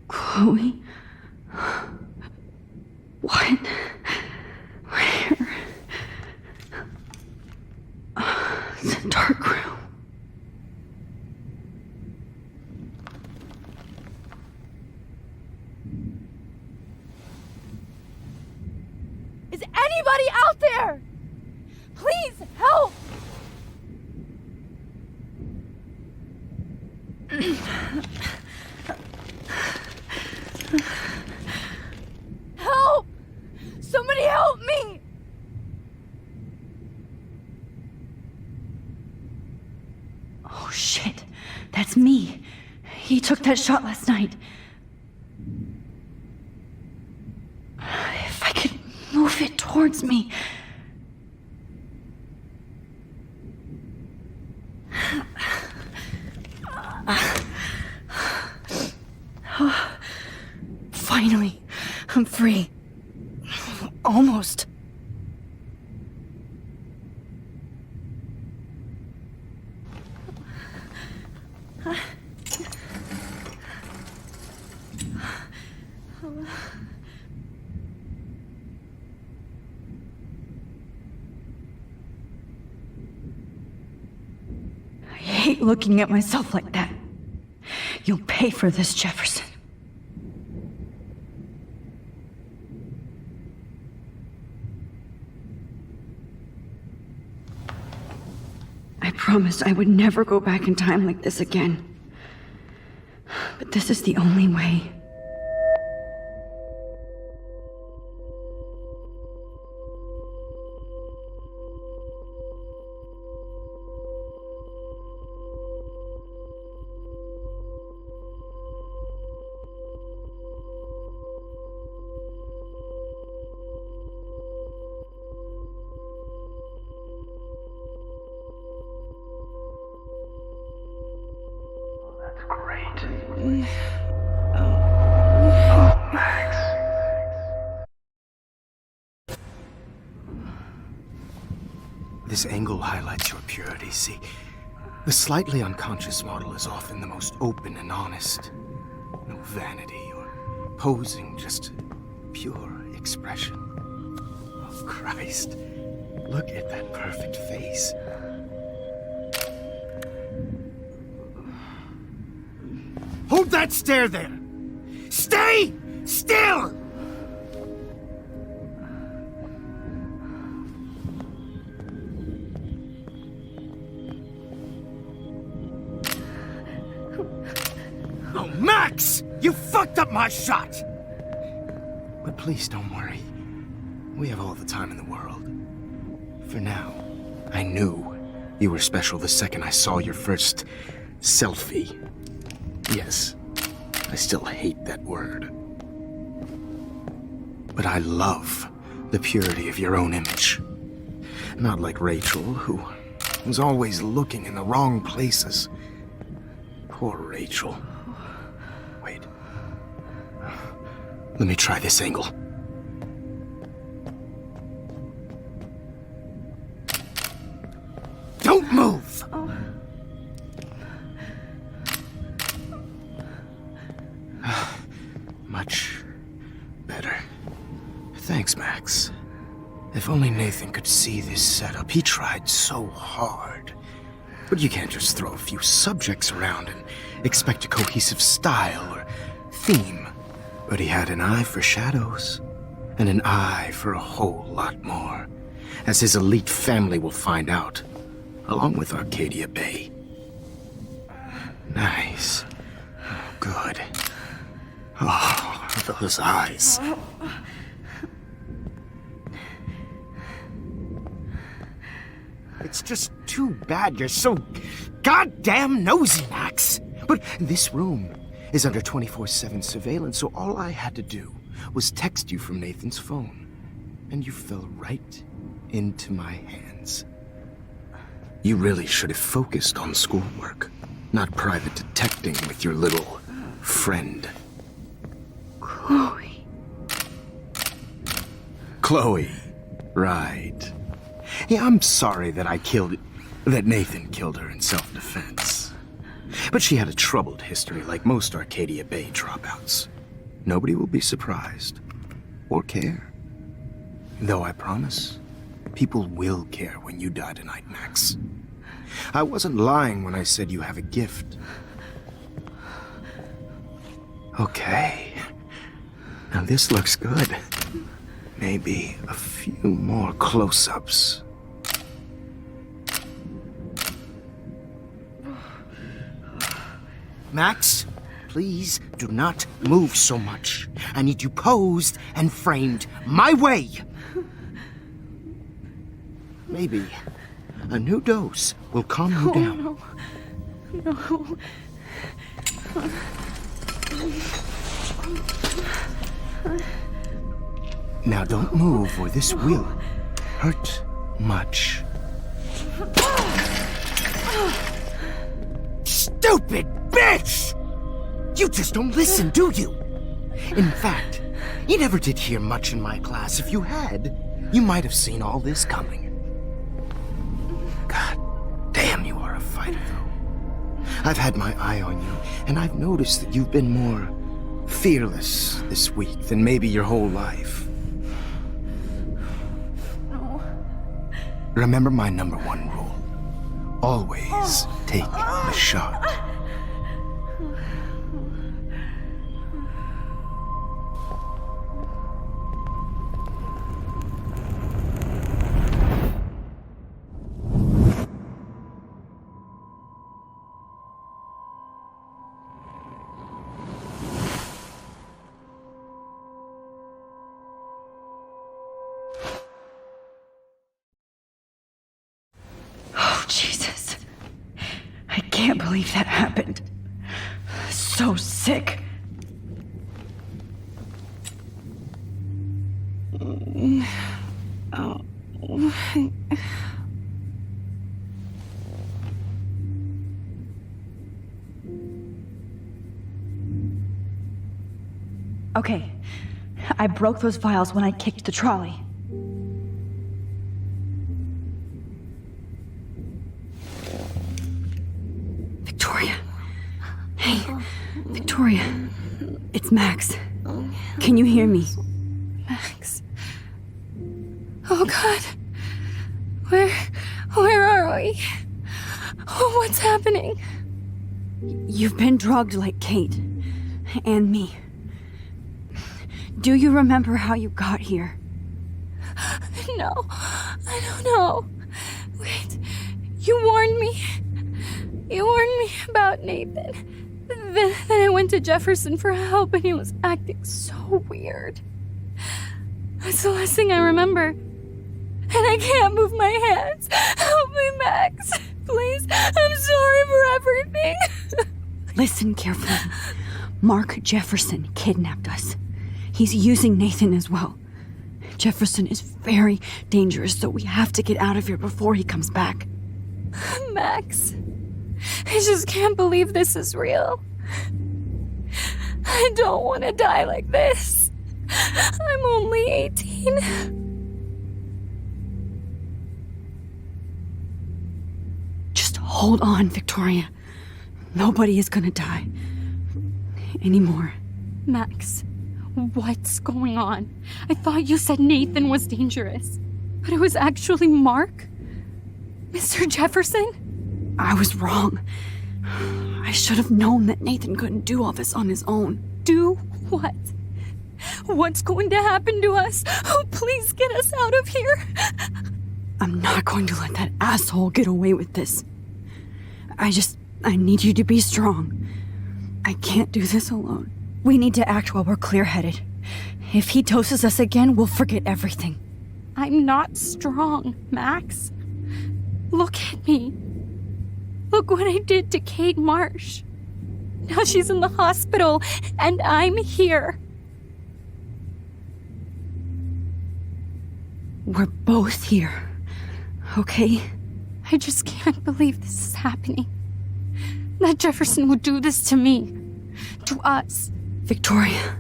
Chloe? What? Where? It's a dark room. Is anybody out there? Please help! Help! Somebody help me! Oh shit, that's me. He took that shot last night. If I could move it towards me. Finally, I'm free. Almost. I hate looking at myself like that. You'll pay for this, Jefferson. I promised I would never go back in time like this again. But this is the only way. This angle highlights your purity, see? The slightly unconscious model is often the most open and honest. No vanity or posing, just pure expression. Oh, Christ. Look at that perfect face. Hold that stare there! Stay still! Oh, Max! You fucked up my shot! But please don't worry. We have all the time in the world. For now, I knew you were special the second I saw your first selfie. Yes, I still hate that word. But I love the purity of your own image. Not like Rachel, who was always looking in the wrong places. Poor Rachel. Wait. Let me try this angle. Don't move! Much better. Thanks, Max. If only Nathan could see this setup. He tried so hard. But you can't just throw a few subjects around and expect a cohesive style or theme. But he had an eye for shadows, and an eye for a whole lot more, as his elite family will find out, along with Arcadia Bay. Nice. Oh, good. Oh, those eyes. It's just too bad you're so goddamn nosy, Max. But this room is under 24/7 surveillance, so all I had to do was text you from Nathan's phone. And you fell right into my hands. You really should have focused on schoolwork, not private detecting with your little friend. Chloe. Chloe, right. Yeah, I'm sorry that Nathan killed her in self-defense. But she had a troubled history like most Arcadia Bay dropouts. Nobody will be surprised or care. Though I promise, people will care when you die tonight, Max. I wasn't lying when I said you have a gift. Okay. Now this looks good. Maybe a few more close-ups. Max, please do not move so much. I need you posed and framed my way. Maybe a new dose will calm you down. No. Now don't move or this will hurt much. Stupid bitch! You just don't listen, do you? In fact, you never did hear much in my class. If you had, you might have seen all this coming. God damn, you are a fighter, though. I've had my eye on you, and I've noticed that you've been more fearless this week than maybe your whole life. No. Remember my #1 rule. Always take the shot. Oh, Jesus. I can't believe that happened. So sick. Oh. Okay. I broke those vials when I kicked the trolley. Hey, Victoria. It's Max. Can you hear me? Max. Oh God. Where are we? Oh, what's happening? You've been drugged like Kate. And me. Do you remember how you got here? No, I don't know. Wait, you warned me. You warned me about Nathan. Then I went to Jefferson for help and he was acting so weird. That's the last thing I remember. And I can't move my hands. Help me, Max. Please, I'm sorry for everything. Listen carefully. Mark Jefferson kidnapped us. He's using Nathan as well. Jefferson is very dangerous, so we have to get out of here before he comes back. Max, I just can't believe this is real. I don't want to die like this. I'm only 18. Just hold on, Victoria. Nobody is gonna die. Anymore. Max, what's going on? I thought you said Nathan was dangerous. But it was actually Mark? Mr. Jefferson? I was wrong. I should have known that Nathan couldn't do all this on his own. Do what? What's going to happen to us? Oh, please get us out of here. I'm not going to let that asshole get away with this. I need you to be strong. I can't do this alone. We need to act while we're clear-headed. If he doses us again, we'll forget everything. I'm not strong, Max. Look at me. Look what I did to Kate Marsh. Now she's in the hospital, and I'm here. We're both here, okay? I just can't believe this is happening. That Jefferson would do this to me. To us. Victoria,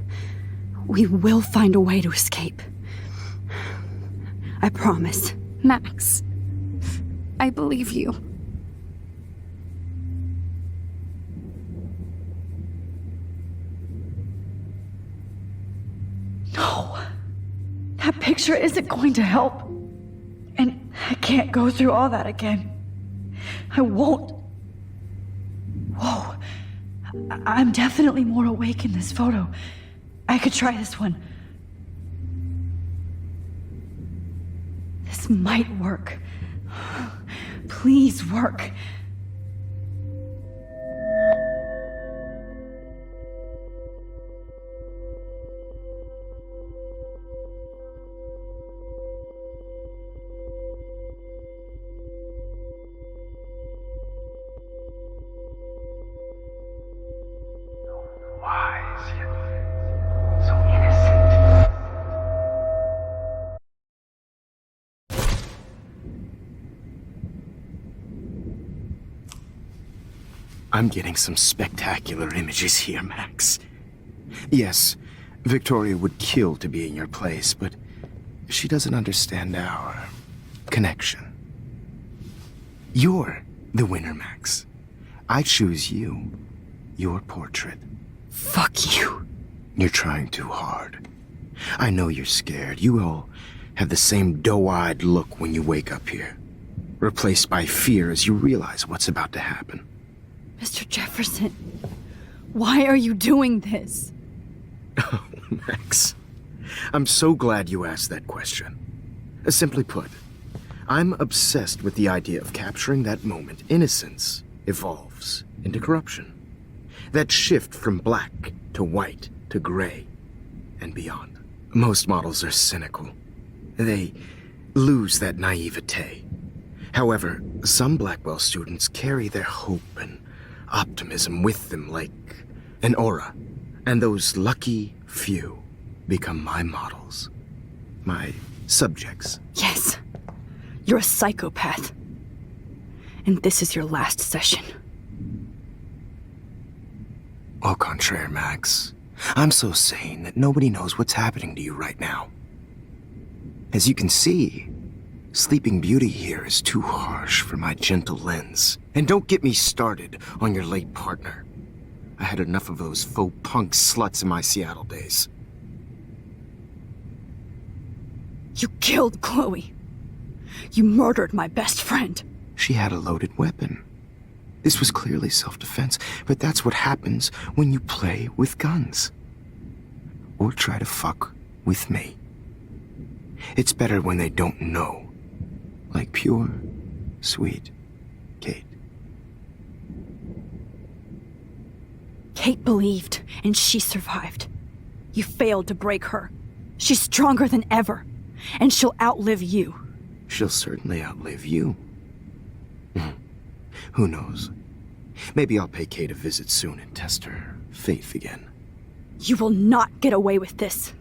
we will find a way to escape. I promise. Max, I believe you. No. That picture isn't going to help. And I can't go through all that again. I won't. Whoa. I'm definitely more awake in this photo. I could try this one. This might work. Please work. I'm getting some spectacular images here, Max. Yes, Victoria would kill to be in your place, but she doesn't understand our connection. You're the winner, Max. I choose you. Your portrait. Fuck you. You're trying too hard. I know you're scared. You all have the same doe-eyed look when you wake up here, replaced by fear as you realize what's about to happen. Mr. Jefferson, why are you doing this? Oh, Max. I'm so glad you asked that question. Simply put, I'm obsessed with the idea of capturing that moment innocence evolves into corruption. That shift from black to white to gray and beyond. Most models are cynical. They lose that naivete. However, some Blackwell students carry their hope and optimism with them like an aura, and those lucky few become my models, my subjects. Yes, you're a psychopath. And this is your last session. Au contraire, Max. I'm so sane that nobody knows what's happening to you right now. As you can see, Sleeping Beauty here is too harsh for my gentle lens. And don't get me started on your late partner. I had enough of those faux punk sluts in my Seattle days. You killed Chloe. You murdered my best friend. She had a loaded weapon. This was clearly self-defense, but that's what happens when you play with guns. Or try to fuck with me. It's better when they don't know. Like pure, sweet Kate. Kate believed, and she survived. You failed to break her. She's stronger than ever, and she'll outlive you. She'll certainly outlive you. Who knows? Maybe I'll pay Kate a visit soon and test her faith again. You will not get away with this.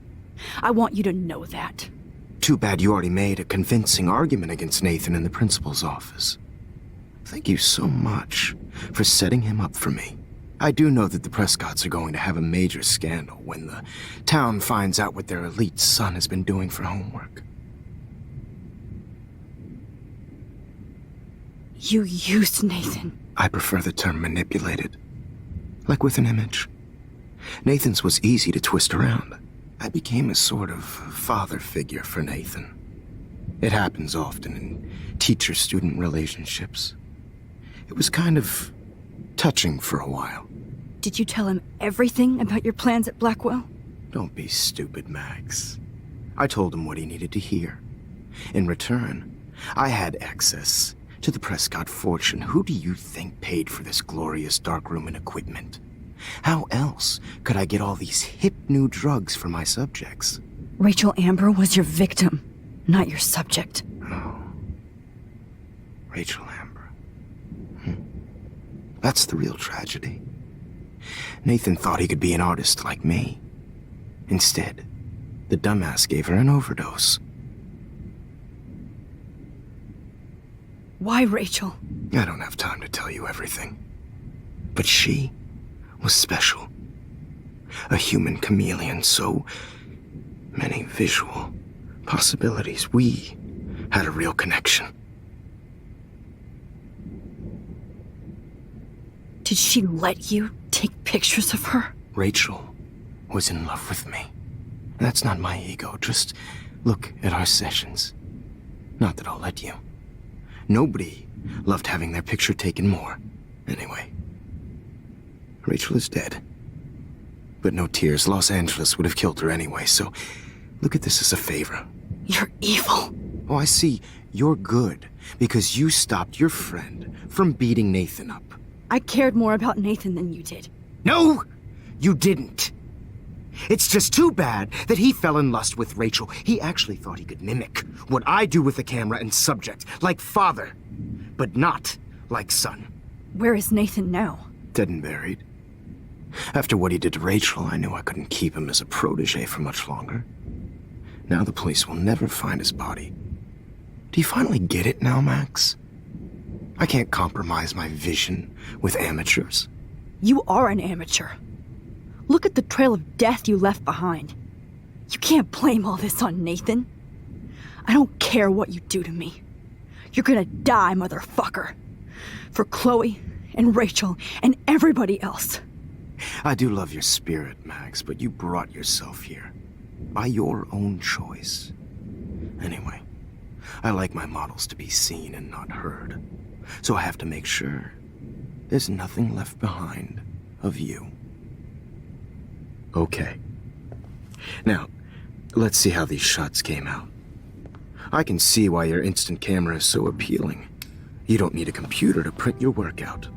I want you to know that. Too bad you already made a convincing argument against Nathan in the principal's office. Thank you so much for setting him up for me. I do know that the Prescotts are going to have a major scandal when the town finds out what their elite son has been doing for homework. You used Nathan. I prefer the term manipulated. Like with an image. Nathan's was easy to twist around. I became a sort of father figure for Nathan. It happens often in teacher-student relationships. It was kind of touching for a while. Did you tell him everything about your plans at Blackwell? Don't be stupid, Max. I told him what he needed to hear. In return, I had access to the Prescott fortune. Who do you think paid for this glorious darkroom and equipment? How else could I get all these hip new drugs for my subjects? Rachel Amber was your victim, not your subject. Oh. Rachel Amber. That's the real tragedy. Nathan thought he could be an artist like me. Instead, the dumbass gave her an overdose. Why Rachel? I don't have time to tell you everything. But she was special. A human chameleon, so many visual possibilities. We had a real connection. Did she let you take pictures of her? Rachel was in love with me. That's not my ego. Just look at our sessions. Not that I'll let you. Nobody loved having their picture taken more. Anyway, Rachel is dead. But no tears. Los Angeles would have killed her anyway, so look at this as a favor. You're evil. Oh, I see. You're good because you stopped your friend from beating Nathan up. I cared more about Nathan than you did. No, you didn't. It's just too bad that he fell in lust with Rachel. He actually thought he could mimic what I do with the camera and subject, like father, but not like son. Where is Nathan now? Dead and buried. After what he did to Rachel, I knew I couldn't keep him as a protege for much longer. Now the police will never find his body. Do you finally get it now, Max? I can't compromise my vision with amateurs. You are an amateur. Look at the trail of death you left behind. You can't blame all this on Nathan. I don't care what you do to me. You're gonna die, motherfucker. For Chloe and Rachel and everybody else. I do love your spirit, Max, but you brought yourself here. By your own choice. Anyway, I like my models to be seen and not heard. So I have to make sure there's nothing left behind of you. Okay. Now, let's see how these shots came out. I can see why your instant camera is so appealing. You don't need a computer to print your work out.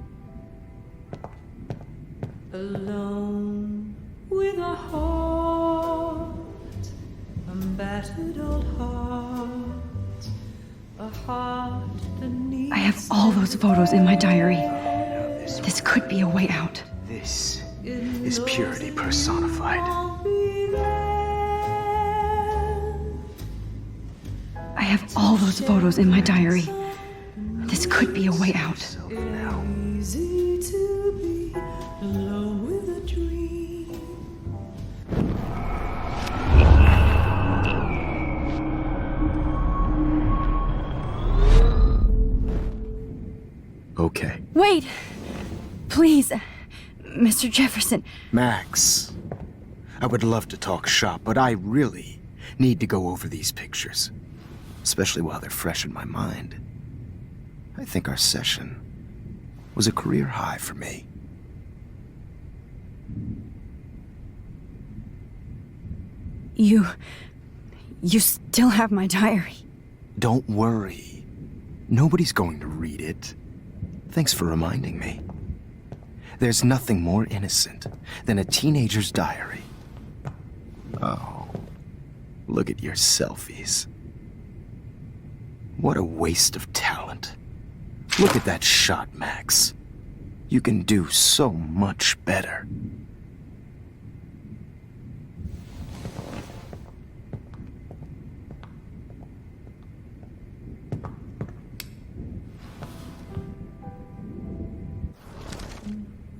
Alone with a heart, a battered old heart, a heart that needs. I have all those photos in my diary. This could be a way out. This is purity personified. I have all those photos in my diary. This could be a way out. Easy to be alone with a dream. Okay. Wait! Please, Mr. Jefferson. Max, I would love to talk shop, but I really need to go over these pictures, especially while they're fresh in my mind. I think our session was a career high for me. You still have my diary. Don't worry. Nobody's going to read it. Thanks for reminding me. There's nothing more innocent than a teenager's diary. Oh, look at your selfies. What a waste of talent. Look at that shot, Max. You can do so much better.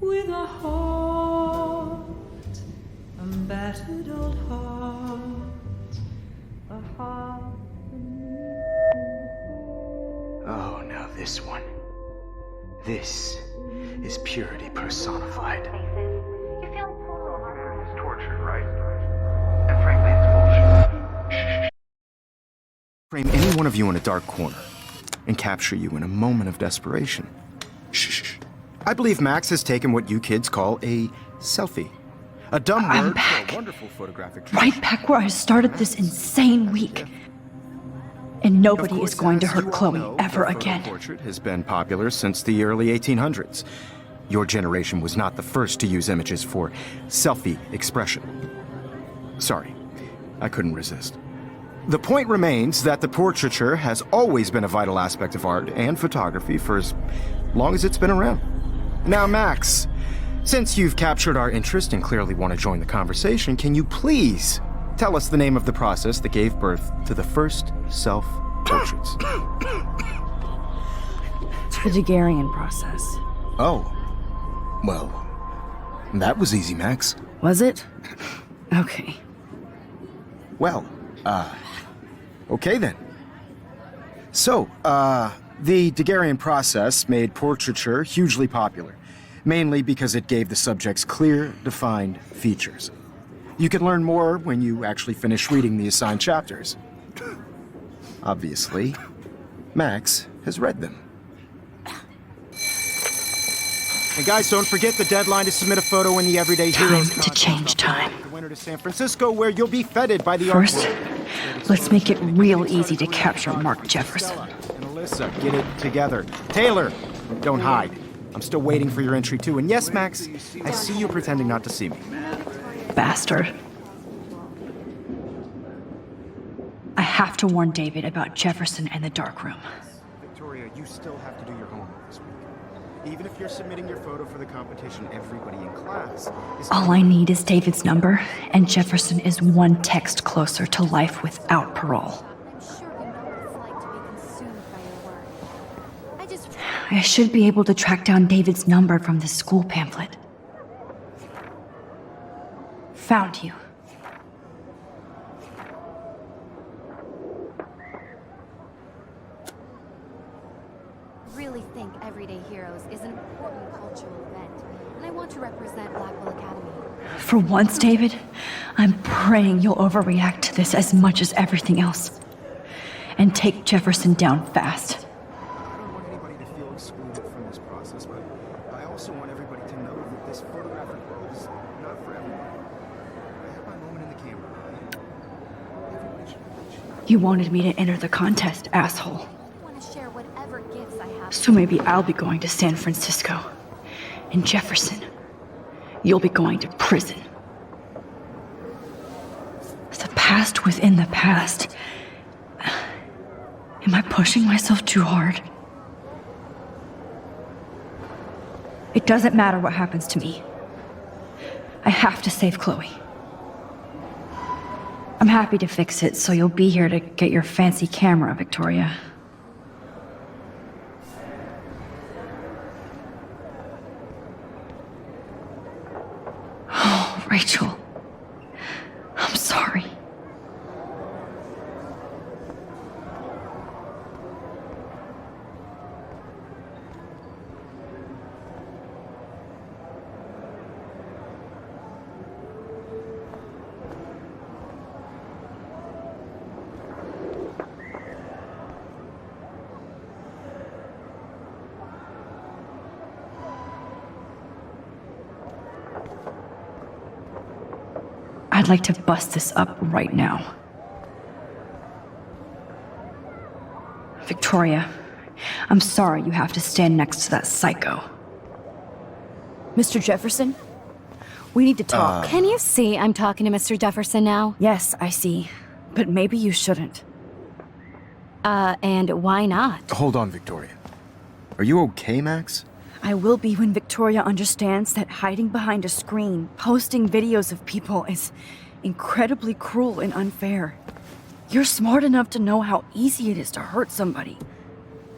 With a heart, a battered old heart, a heart. Oh, now this one. This is purity personified. You feel totally hard. It's torture, right? And frankly, it's bullshit. Frame any one of you in a dark corner and capture you in a moment of desperation. Shh. I believe Max has taken what you kids call a selfie. A dumb I'm word back. for a wonderful photographic Right back where I started this insane week. And nobody is going to hurt Chloe ever again. Portrait has been popular since the early 1800s. Your generation was not the first to use images for selfie expression. Sorry, I couldn't resist. The point remains that the portraiture has always been a vital aspect of art and photography for as long as it's been around. Now, Max, since you've captured our interest and clearly want to join the conversation, can you please tell us the name of the process that gave birth to the first self-portraits? The Daguerrean process. Oh. Well, that was easy, Max. Was it? Okay. Well, okay then. So, the Daguerrean process made portraiture hugely popular, mainly because it gave the subjects clear, defined features. You can learn more when you actually finish reading the assigned chapters. Obviously, Max has read them. And guys, don't forget the deadline to submit a photo in the Everyday Heroes Time to change time. The winner to San Francisco, where you'll be feted by the First, art world. let's make it real easy to capture Mark Jefferson. And Alyssa, get it together. Taylor, don't hide. I'm still waiting for your entry too. And yes, Max, I see you pretending not to see me. Bastard. I have to warn David about Jefferson and the dark room. Victoria, you still have to do your homework this week. Even if you're submitting your photo for the competition, everybody in class is... All I need is David's number, and Jefferson is one text closer to life without parole. I'm sure you know what it's like to be consumed by your work. I should be able to track down David's number from the school pamphlet. Found you. Really think Everyday Heroes is an important cultural event, and I want to represent Blackwell Academy. For once, David, I'm praying you'll overreact to this as much as everything else. And take Jefferson down fast. I don't want anybody to feel excluded from this process, but I also want everybody to know that this photographic world is not for everyone. I have my moment in the camera. Everybody should watch. You wanted me to enter the contest, asshole. I want to share whatever gifts I have. So maybe I'll be going to San Francisco. And Jefferson, you'll be going to prison. The past within the past. Am I pushing myself too hard? It doesn't matter what happens to me. I have to save Chloe. I'm happy to fix it, so you'll be here to get your fancy camera, Victoria. Oh, Rachel. I'm sorry. I'd like to bust this up right now. Victoria, I'm sorry you have to stand next to that psycho. Mr. Jefferson? We need to talk. Can you see I'm talking to Mr. Jefferson now? Yes, I see. But maybe you shouldn't. And why not? Hold on, Victoria. Are you okay, Max? I will be when Victoria understands that hiding behind a screen, posting videos of people is incredibly cruel and unfair. You're smart enough to know how easy it is to hurt somebody,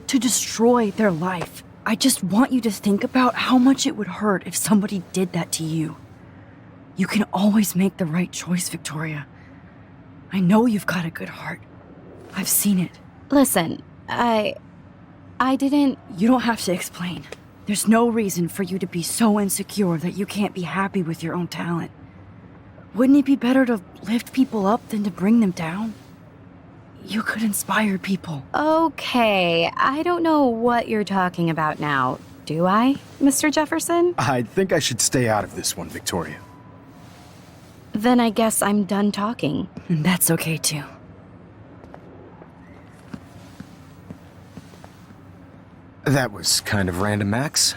to destroy their life. I just want you to think about how much it would hurt if somebody did that to you. You can always make the right choice, Victoria. I know you've got a good heart. I've seen it. Listen, I didn't... You don't have to explain. There's no reason for you to be so insecure that you can't be happy with your own talent. Wouldn't it be better to lift people up than to bring them down? You could inspire people. Okay, I don't know what you're talking about now, do I, Mr. Jefferson? I think I should stay out of this one, Victoria. Then I guess I'm done talking. And that's okay too. That was kind of random, Max.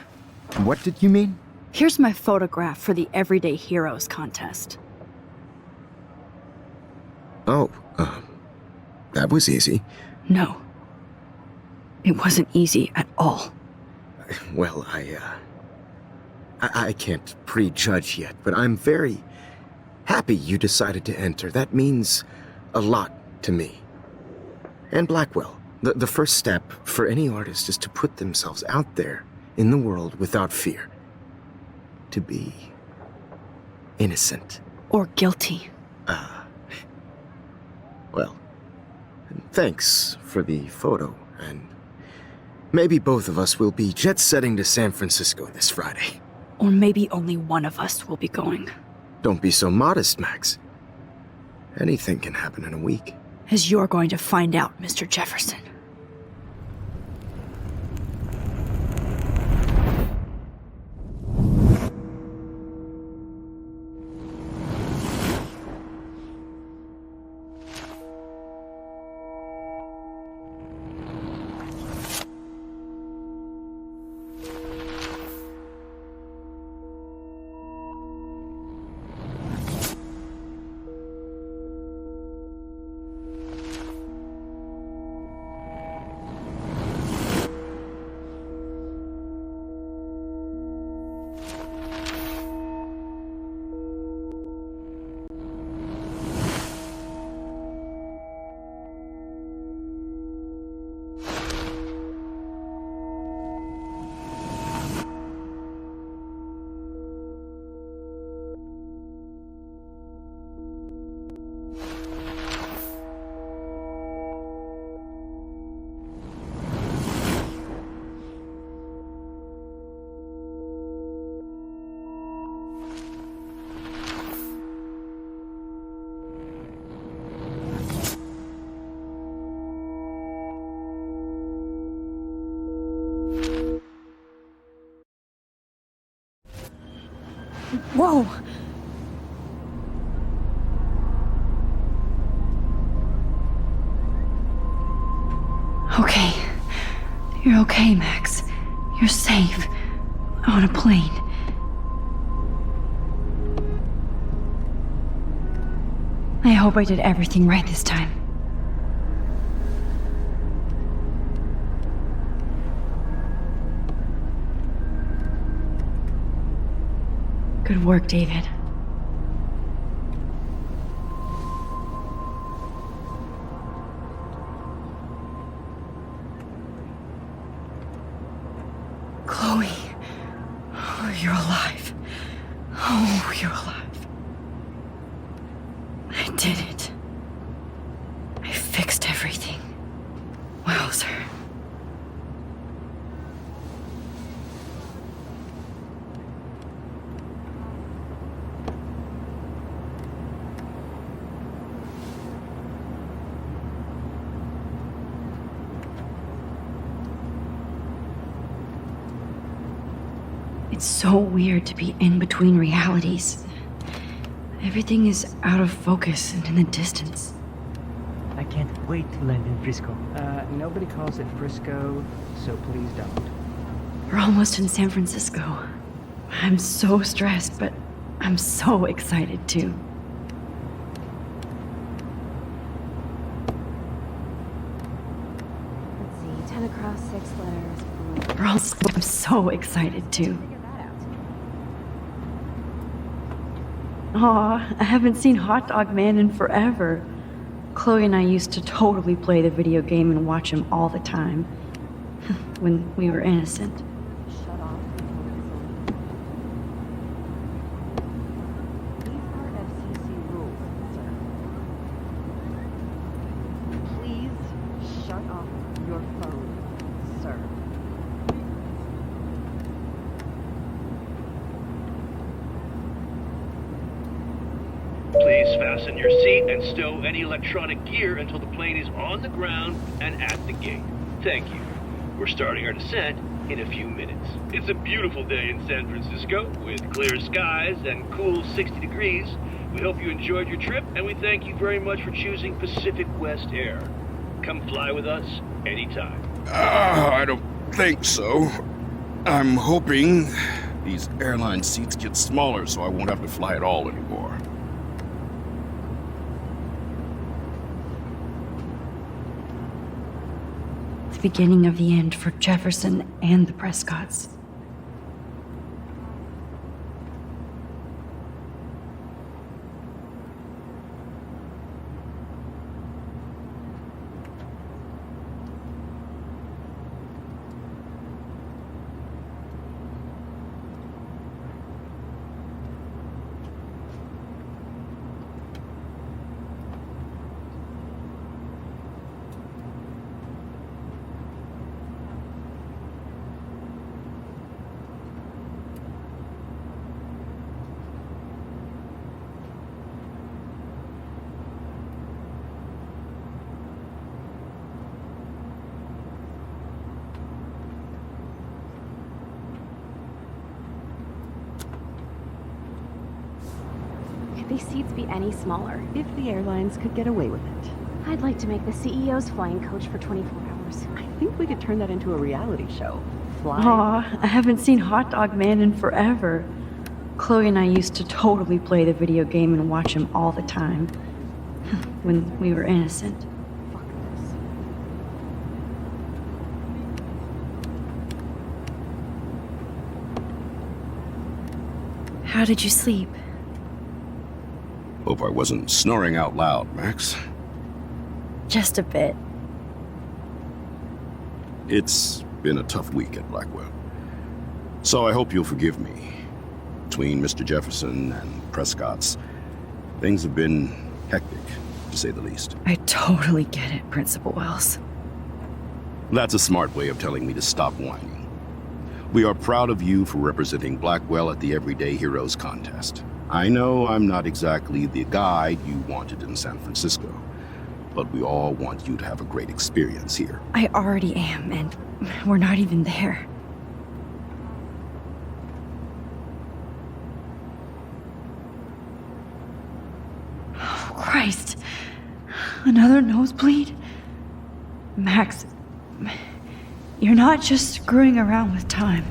What did you mean? Here's my photograph for the Everyday Heroes contest. Oh, that was easy. No. It wasn't easy at all. Well, I can't prejudge yet, but I'm very happy you decided to enter. That means a lot to me. And Blackwell. The first step for any artist is to put themselves out there in the world without fear. To be innocent. Or guilty. Well, thanks for the photo, and maybe both of us will be jet-setting to San Francisco this Friday. Or maybe only one of us will be going. Don't be so modest, Max. Anything can happen in a week. As you're going to find out, Mr. Jefferson. Whoa! Okay. You're okay, Max. You're safe. On a plane. I hope I did everything right this time. Good work, David. Chloe. Oh, you're alive. Oh, you're alive. I did it. I fixed everything. Wowzer. It's so weird to be in between realities. Everything is out of focus and in the distance. I can't wait to land in Frisco. Nobody calls it Frisco, so please don't. We're almost in San Francisco. I'm so stressed, but I'm so excited too. Let's see, 10 across, 6 letters. I'm so excited too. Figure that out. Aw, I haven't seen Hot Dog Man in forever. Chloe and I used to totally play the video game and watch him all the time. When we were innocent. Shut off. These are FCC rules, sir. Please shut off your phone, sir. Please fasten your seat and stow any electronic gear until the plane is on the ground and at the gate. Thank you. We're starting our descent in a few minutes. It's a beautiful day in San Francisco with clear skies and cool 60 degrees. We hope you enjoyed your trip, and we thank you very much for choosing Pacific West Air. Come fly with us anytime. I don't think so. I'm hoping these airline seats get smaller so I won't have to fly at all anymore. The beginning of the end for Jefferson and the Prescotts. Could these seats be any smaller? If the airlines could get away with it. I'd like to make the CEO's flying coach for 24 hours. I think we could turn that into a reality show. Fly. Aw, I haven't seen Hot Dog Man in forever. Chloe and I used to totally play the video game and watch him all the time. When we were innocent. Fuck this. How did you sleep? Hope I wasn't snoring out loud, Max. Just a bit. It's been a tough week at Blackwell. So I hope you'll forgive me. Between Mr. Jefferson and Prescott's, things have been hectic, to say the least. I totally get it, Principal Wells. That's a smart way of telling me to stop whining. We are proud of you for representing Blackwell at the Everyday Heroes contest. I know I'm not exactly the guide you wanted in San Francisco, but we all want you to have a great experience here. I already am, and we're not even there. Oh, Christ. Another nosebleed? Max, you're not just screwing around with time.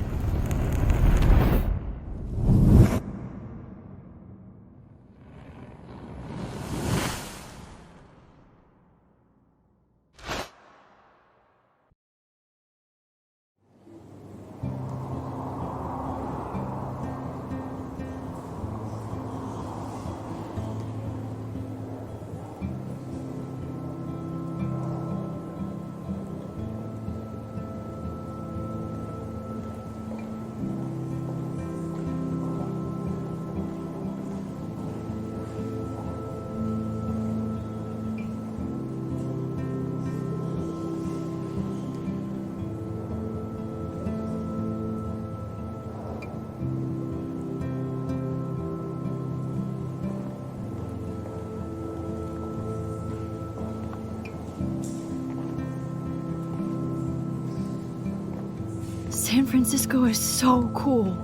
San Francisco is so cool.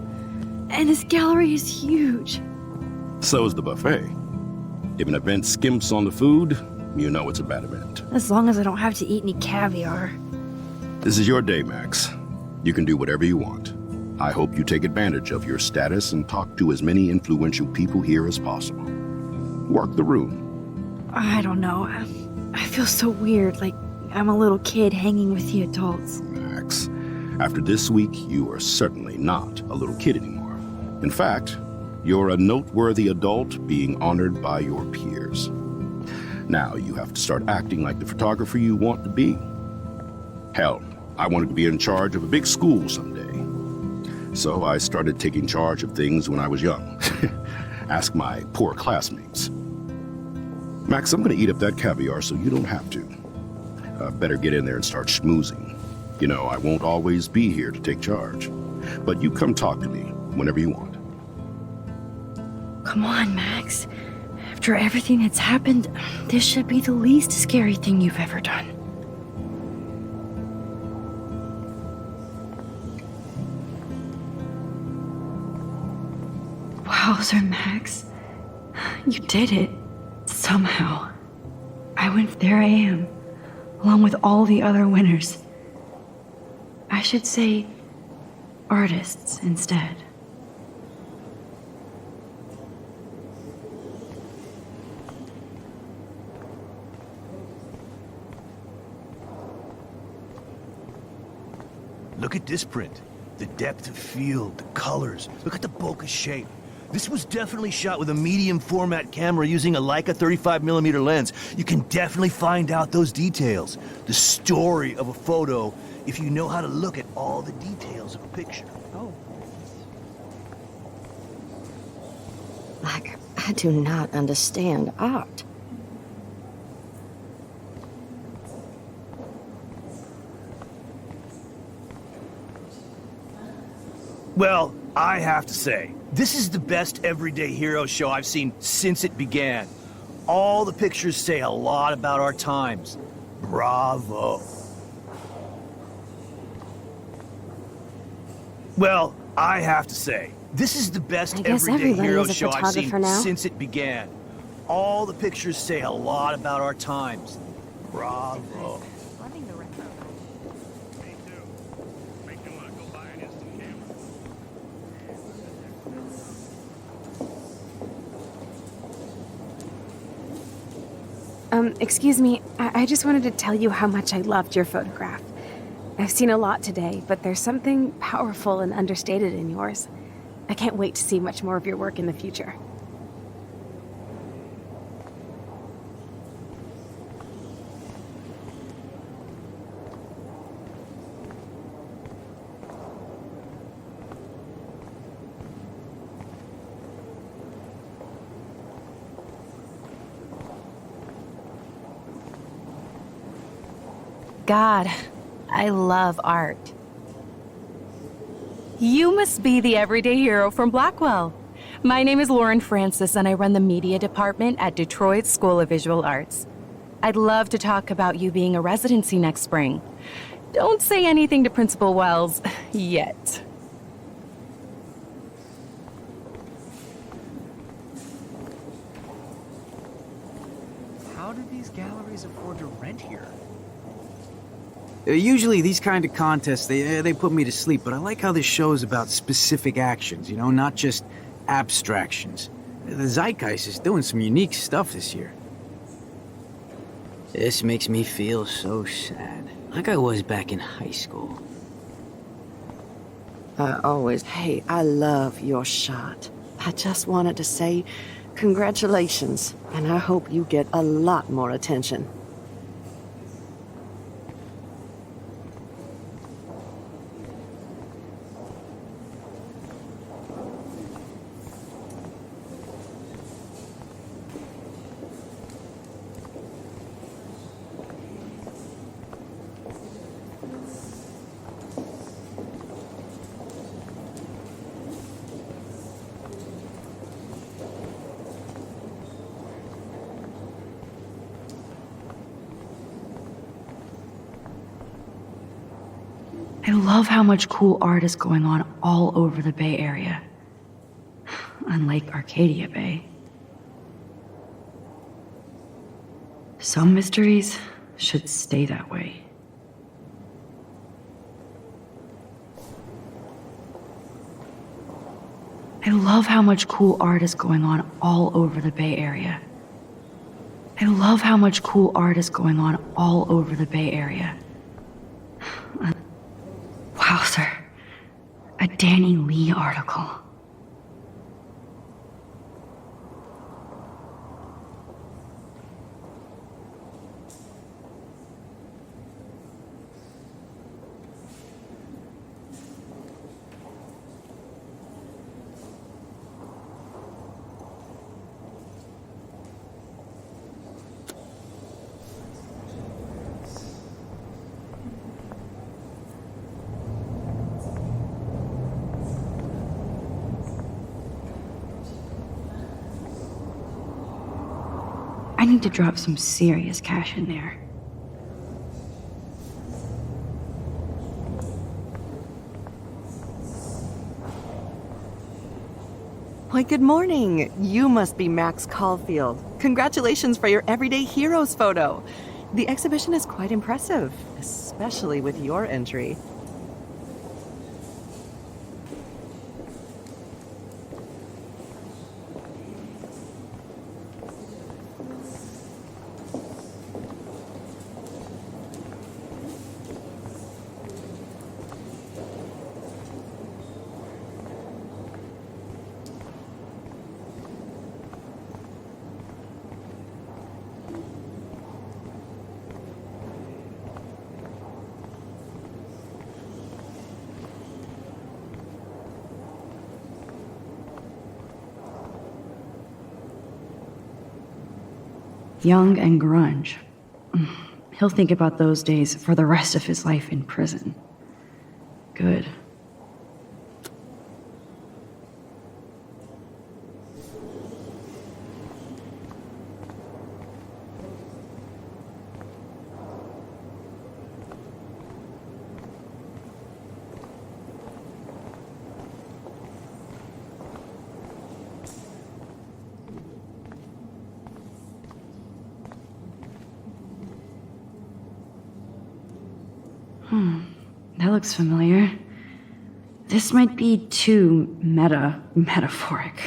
And this gallery is huge. So is the buffet. If an event skimps on the food, you know it's a bad event. As long as I don't have to eat any caviar. This is your day, Max. You can do whatever you want. I hope you take advantage of your status and talk to as many influential people here as possible. Work the room. I don't know. I feel so weird, like I'm a little kid hanging with the adults. Max, after this week, you are certainly not a little kid anymore. In fact, you're a noteworthy adult being honored by your peers. Now you have to start acting like the photographer you want to be. Hell, I wanted to be in charge of a big school someday. So I started taking charge of things when I was young. Ask my poor classmates. Max, I'm gonna eat up that caviar so you don't have to. Better get in there and start schmoozing. You know, I won't always be here to take charge. But you come talk to me whenever you want. Come on, Max. After everything that's happened, this should be the least scary thing you've ever done. Wowzer, Max. You did it. Somehow. There I am, along with all the other winners. I should say artists instead. Look at this print. The depth of field, the colors. Look at the bokeh shape. This was definitely shot with a medium format camera using a Leica 35mm lens. You can definitely find out those details. The story of a photo if you know how to look at all the details of a picture. Oh. I do not understand art. Well, I have to say, this is the best everyday hero show I've seen since it began. All the pictures say a lot about our times. Bravo. Well, I have to say, this is the best everyday hero show I've seen since it began. All the pictures say a lot about our times. Bravo. Excuse me, I just wanted to tell you how much I loved your photograph. I've seen a lot today, but there's something powerful and understated in yours. I can't wait to see much more of your work in the future. God, I love art. You must be the everyday hero from Blackwell. My name is Lauren Francis, and I run the media department at Detroit School of Visual Arts. I'd love to talk about you being a residency next spring. Don't say anything to Principal Wells yet. How do these galleries afford to rent here? Usually these kind of contests, they put me to sleep, but I like how this show is about specific actions, you know, not just abstractions. The Zeitgeist is doing some unique stuff this year. This makes me feel so sad, like I was back in high school. Hey, I love your shot. I just wanted to say congratulations, and I hope you get a lot more attention. I love how much cool art is going on all over the Bay Area. Unlike Arcadia Bay. Some mysteries should stay that way. I love how much cool art is going on all over the Bay Area. I love how much cool art is going on all over the Bay Area. Wowzer. A Danny Lee article. I need to drop some serious cash in there. Why, good morning. You must be Max Caulfield. Congratulations for your Everyday Heroes photo. The exhibition is quite impressive, especially with your entry. Young and grunge. He'll think about those days for the rest of his life in prison. Good. That looks familiar. This might be too metaphoric.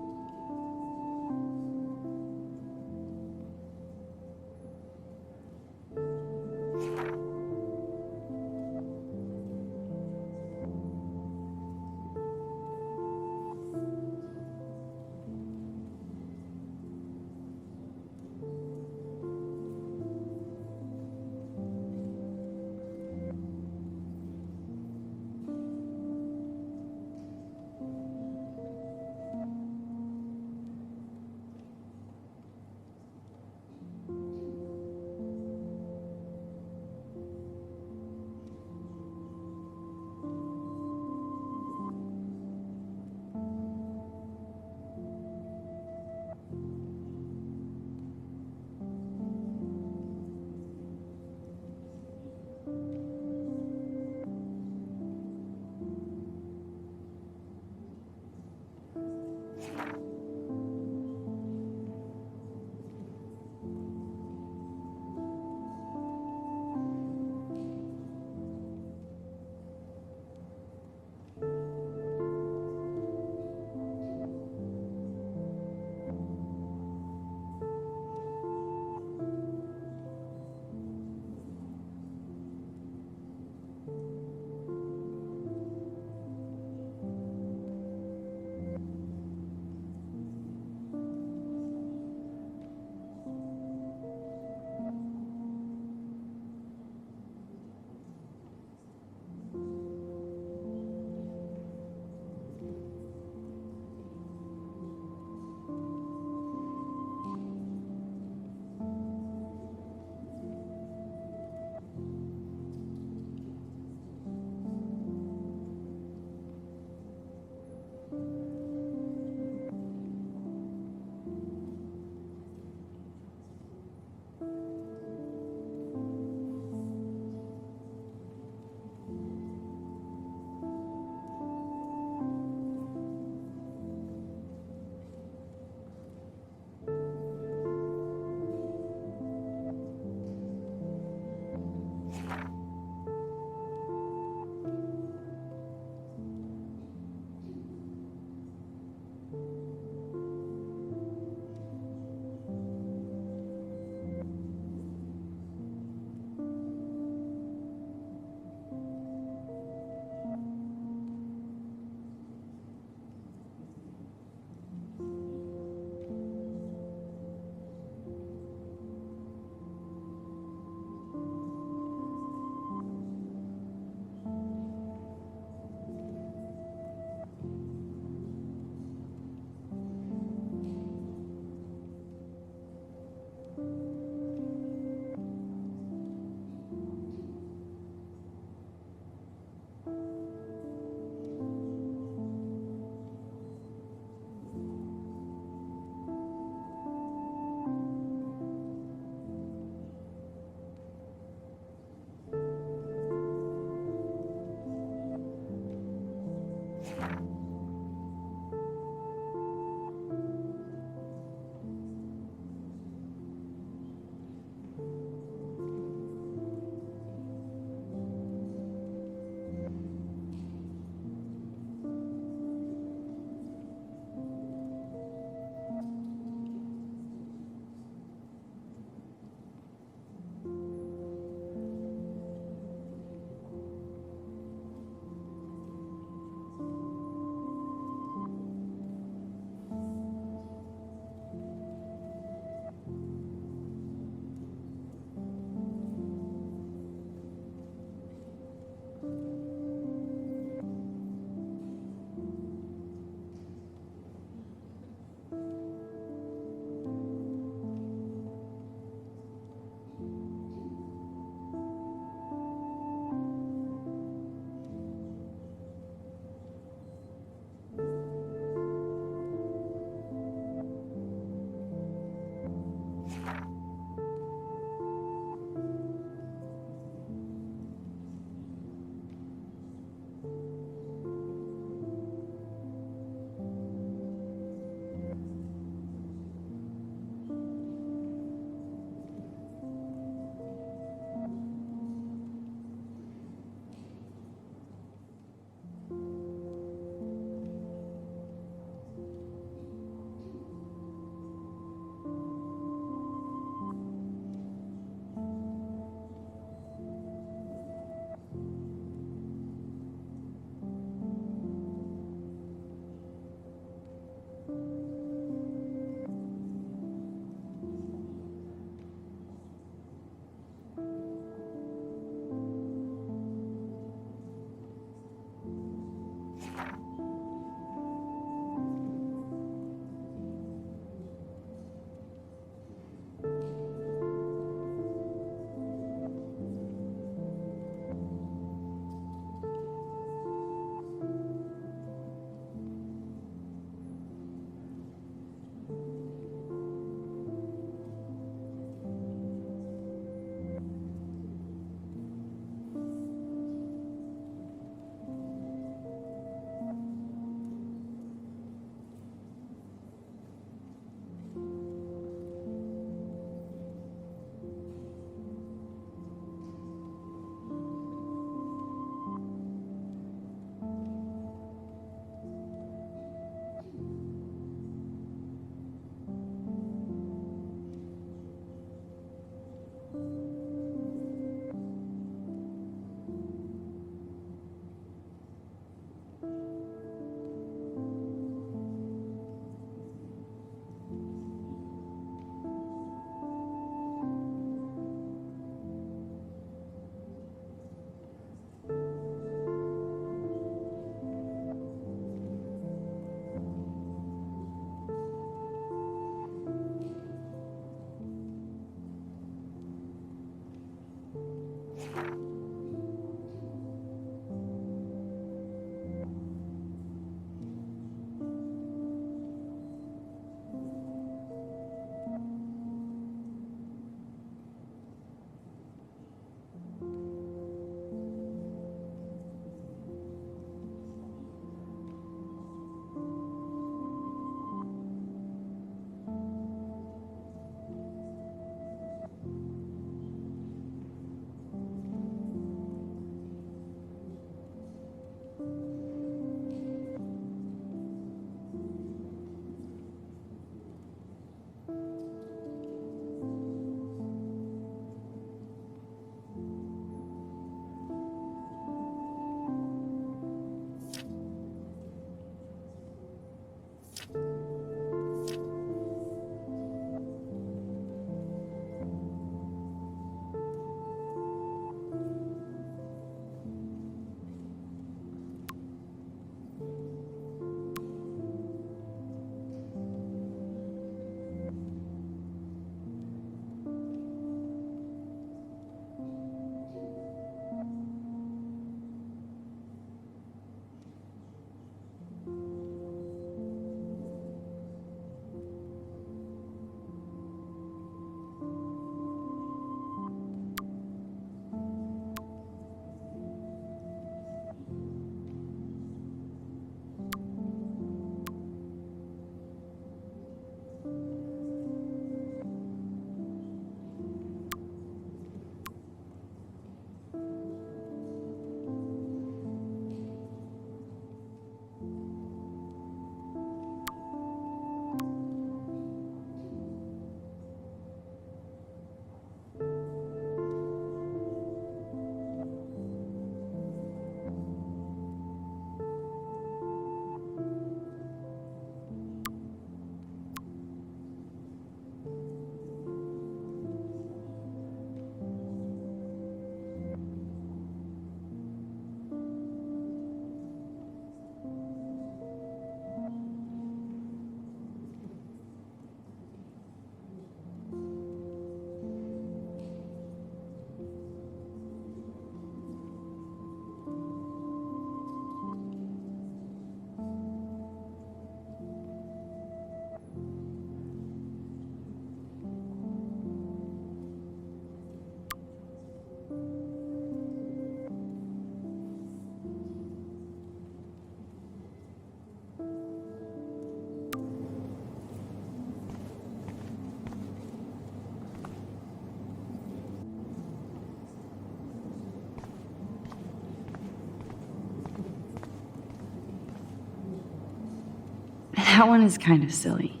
That one is kind of silly.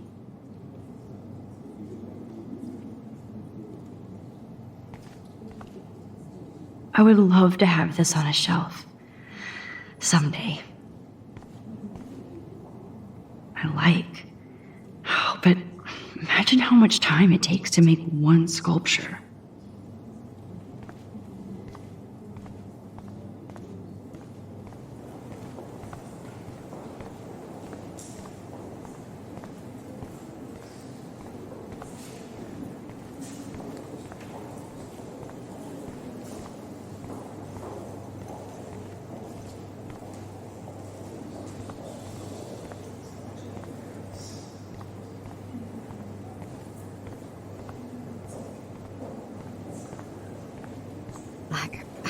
I would love to have this on a shelf. Someday. But imagine how much time it takes to make one sculpture.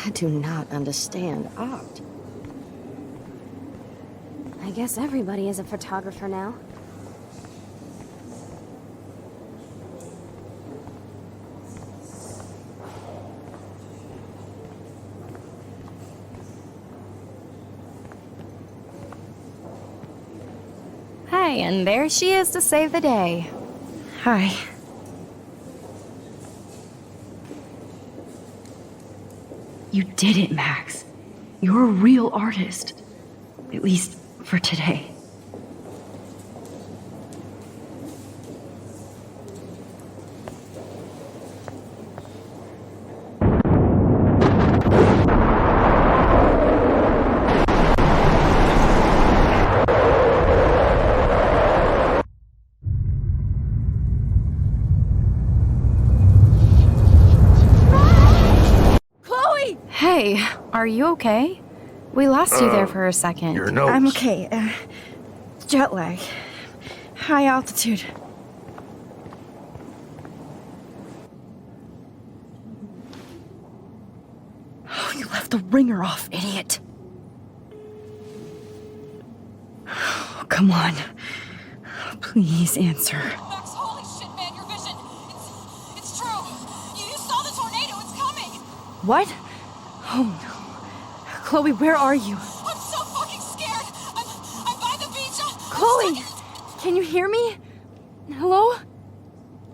I do not understand art. I guess everybody is a photographer now. Hey, and there she is to save the day. Hi. You did it, Max. You're a real artist. At least for today. Hey, are you okay? We lost you there for a second. Your nose. I'm okay. Jet lag. High altitude. Oh, you left the ringer off, idiot. Oh, come on. Please answer. Max, holy shit, man, your vision. It's true. You saw the tornado. It's coming. What? Oh no. Chloe, where are you? I'm so fucking scared. I'm by the beach. Chloe! Can you hear me? Hello?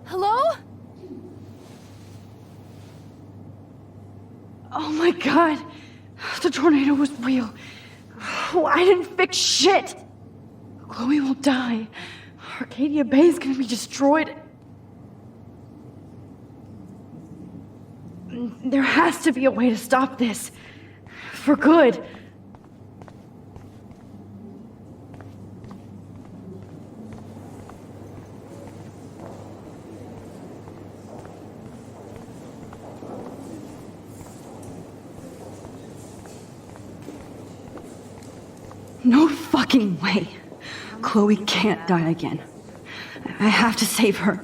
Hello? Oh my god. The tornado was real. Oh, I didn't fix shit. Chloe will die. Arcadia Bay is gonna be destroyed. There has to be a way to stop this. For good. No fucking way. Chloe can't die again. I have to save her.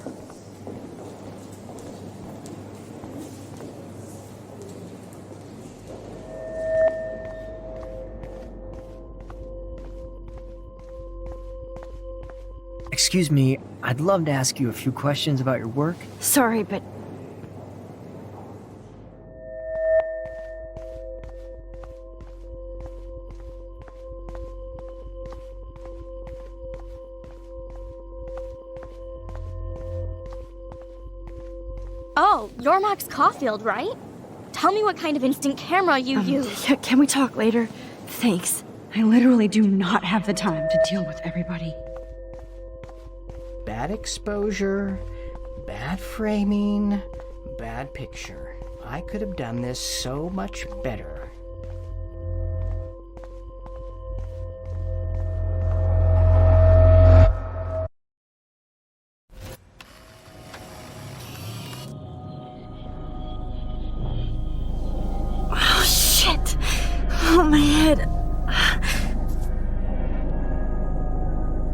Excuse me, I'd love to ask you a few questions about your work. Sorry, but... Oh, you're Max Caulfield, right? Tell me what kind of instant camera you use. Can we talk later? Thanks. I literally do not have the time to deal with everybody. Bad exposure, bad framing, bad picture. I could have done this so much better. Oh, shit! Oh, my head.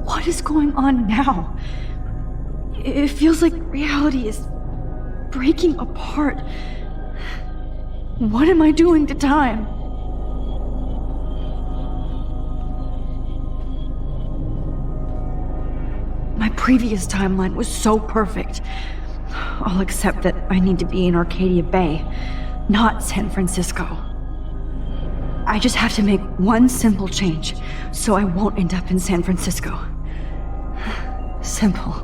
What is going on now? It feels like reality is breaking apart. What am I doing to time? My previous timeline was so perfect. I'll accept that I need to be in Arcadia Bay, not San Francisco. I just have to make one simple change, so I won't end up in San Francisco. Simple.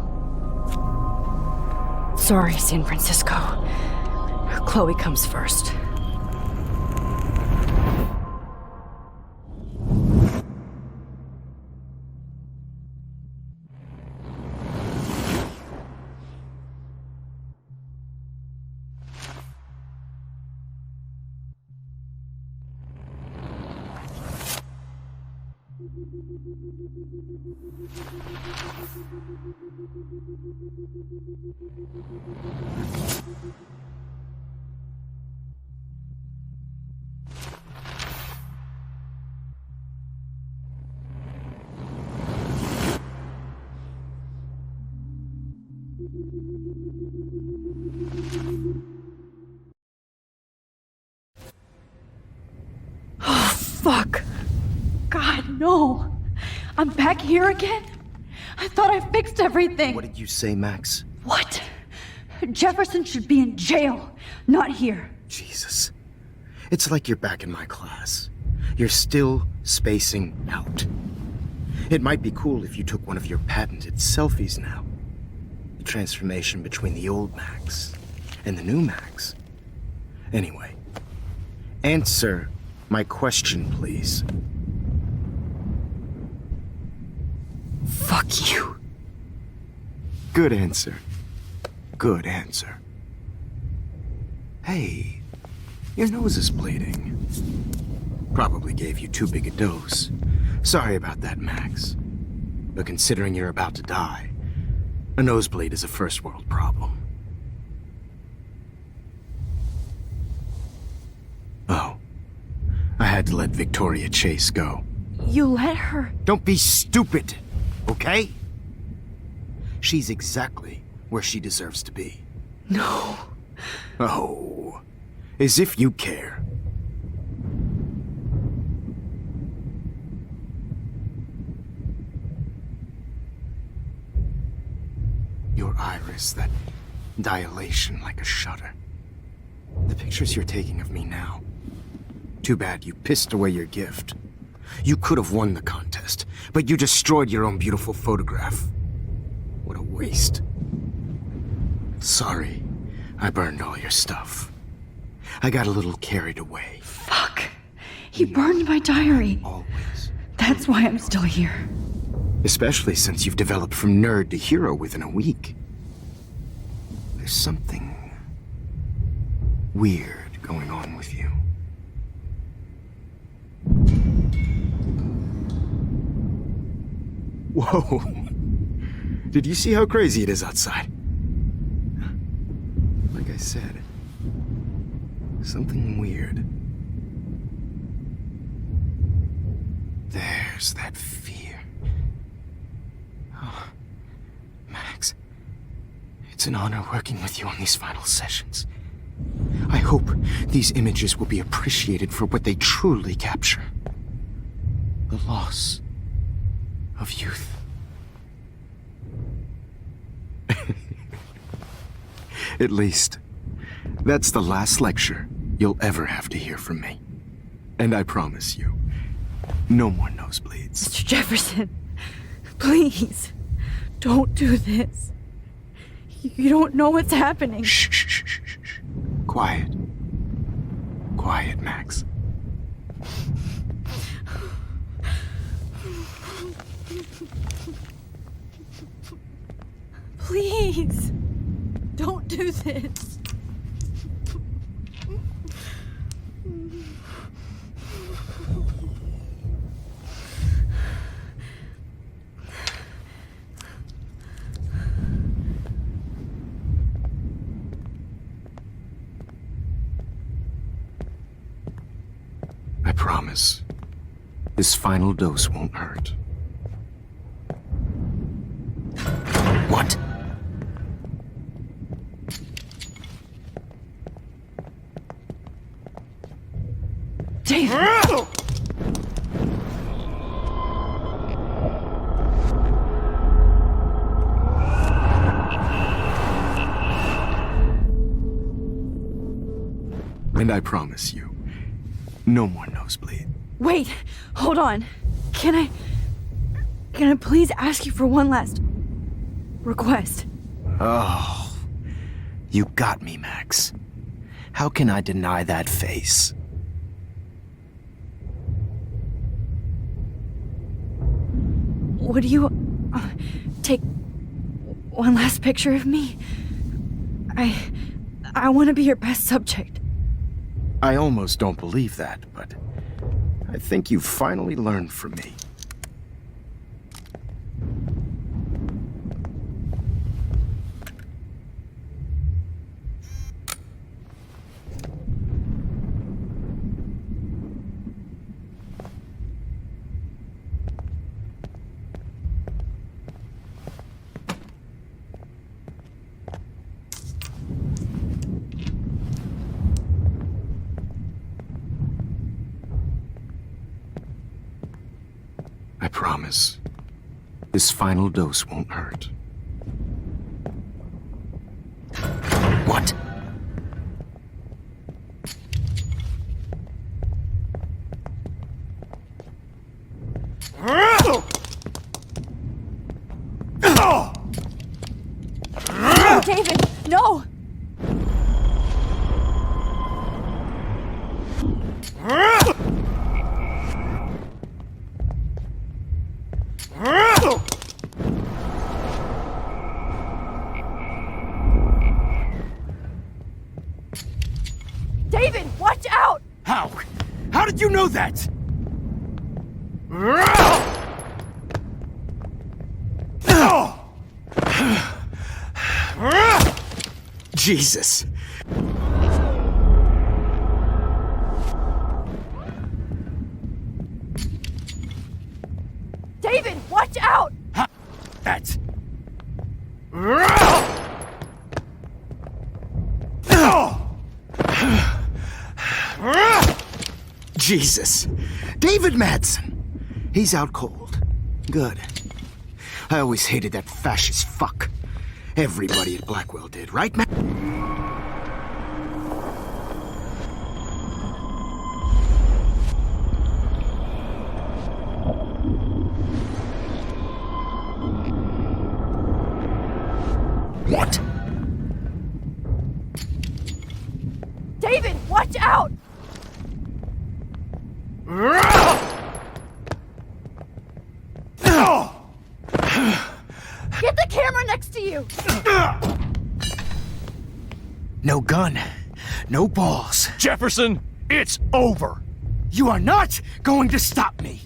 Sorry, San Francisco. Chloe comes first. Oh, fuck. God, no. I'm back here again? I thought I fixed everything. What did you say, Max? What? Jefferson should be in jail, not here. Jesus. It's like you're back in my class. You're still spacing out. It might be cool if you took one of your patented selfies now. The transformation between the old Max and the new Max. Anyway, answer my question, please. Fuck you. Good answer. Good answer. Hey, your nose is bleeding. Probably gave you too big a dose. Sorry about that, Max. But considering you're about to die, a nosebleed is a first world problem. Oh, I had to let Victoria Chase go. You let her? Don't be stupid, okay? She's exactly where she deserves to be. No. Oh, as if you care. Your iris, that dilation like a shutter. The pictures you're taking of me now. Too bad you pissed away your gift. You could have won the contest, but you destroyed your own beautiful photograph. What a waste. Sorry, I burned all your stuff. I got a little carried away. Fuck. He burned my diary. Always. That's why I'm still here. Especially since you've developed from nerd to hero within a week. There's something weird going on with you. Whoa. Did you see how crazy it is outside? Like I said, something weird. There's that fear. Oh, Max, it's an honor working with you on these final sessions. I hope these images will be appreciated for what they truly capture. The loss of youth. At least, that's the last lecture you'll ever have to hear from me. And I promise you, no more nosebleeds. Mr. Jefferson, please, don't do this. You don't know what's happening. Shh, shh, shh, shh, shh. Quiet. Quiet, Max. Please, don't do this. I promise, this final dose won't hurt. What? David! And I promise you, no more nosebleed. Wait, hold on. Can I please ask you for one last... request. Oh, you got me, Max. How can I deny that face? Would you take one last picture of me? I want to be your best subject. I almost don't believe that, but I think you've finally learned from me. I promise. This final dose won't hurt. What? No, David, no! David, watch out! How? How did you know that? Jesus. David, watch out! That. Jesus. David Madsen. He's out cold. Good. I always hated that fascist fuck. Everybody at Blackwell did, right, Matt? What? David, watch out! Get the camera next to you! No gun. No balls. Jefferson, it's over. You are not going to stop me.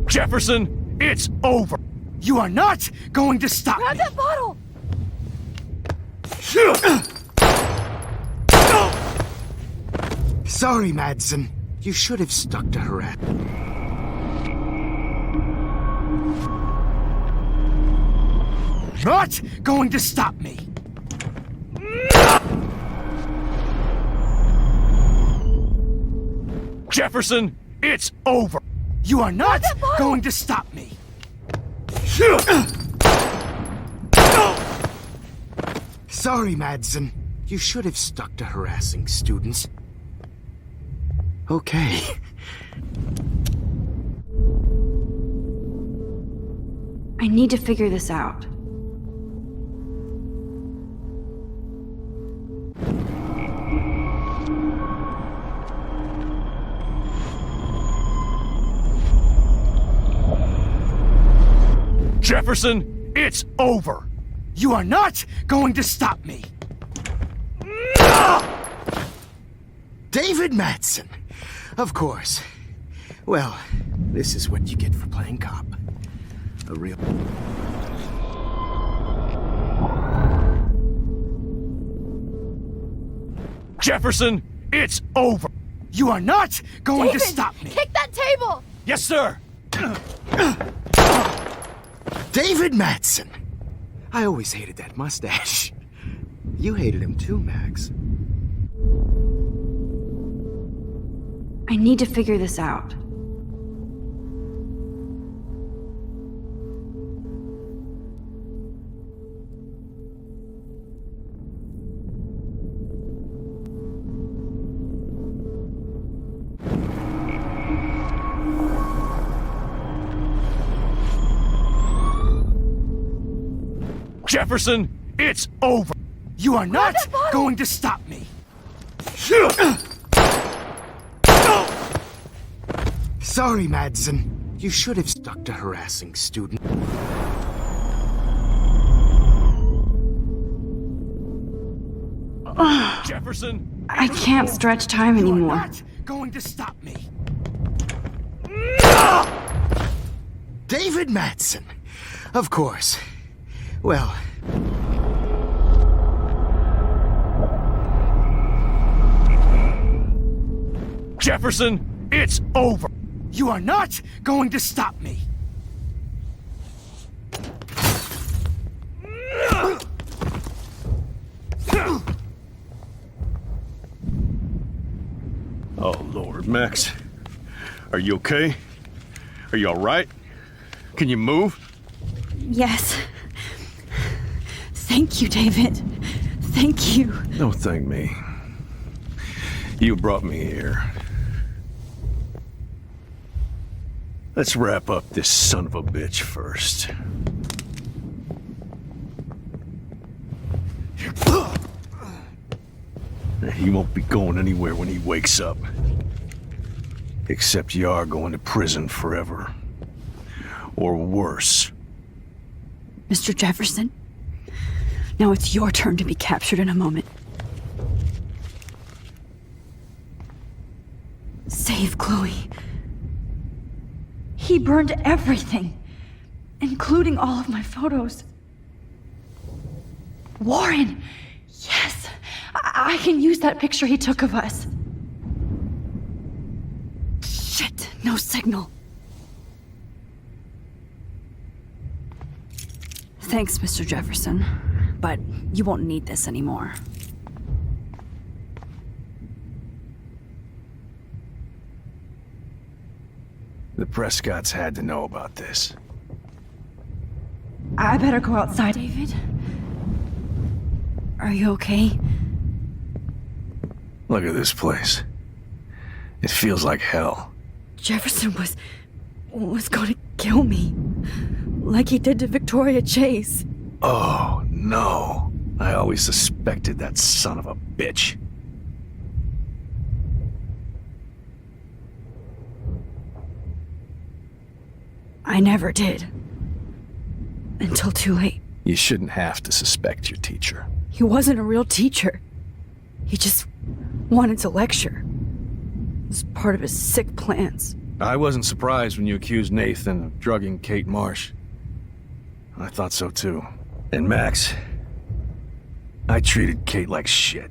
Jefferson, it's over. You are not going to stop Grab me. that bottle! Sorry, Madsen. You should have stuck to her at. Not going to stop me. Jefferson, it's over. You are not going to stop me. Sorry, Madsen. You should have stuck to harassing students. Okay. I need to figure this out. Jefferson, it's over. You are not going to stop me. David Madsen. Of course. Well, this is what you get for playing cop. A real... Jefferson, it's over. You are not going David, to stop me. Kick that table! Yes, sir. David Madsen. I always hated that mustache. You hated him too, Max. I need to figure this out. Jefferson, it's over. You are not going to stop me. Sorry, Madsen. You should have stuck to harassing student. Jefferson, I can't stretch time You are anymore. not going to stop me. David Madsen. Of course. Well... Jefferson, it's over. You are not going to stop me. Oh, Lord, Max. Are you okay? Are you all right? Can you move? Yes. Thank you, David. Thank you. Don't thank me. You brought me here. Let's wrap up this son of a bitch first. He won't be going anywhere when he wakes up. Except you are going to prison forever. Or worse. Mr. Jefferson, now it's your turn to be captured in a moment. Save Chloe. He burned everything, including all of my photos. Warren! Yes! I can use that picture he took of us. Shit, no signal. Thanks, Mr. Jefferson, but you won't need this anymore. The Prescotts had to know about this. I better go outside, David. Are you okay? Look at this place. It feels like hell. Jefferson was going to kill me. Like he did to Victoria Chase. Oh, no. I always suspected that son of a bitch. I never did. Until too late. You shouldn't have to suspect your teacher. He wasn't a real teacher. He just wanted to lecture. It was part of his sick plans. I wasn't surprised when you accused Nathan of drugging Kate Marsh. I thought so too. And Max, I treated Kate like shit.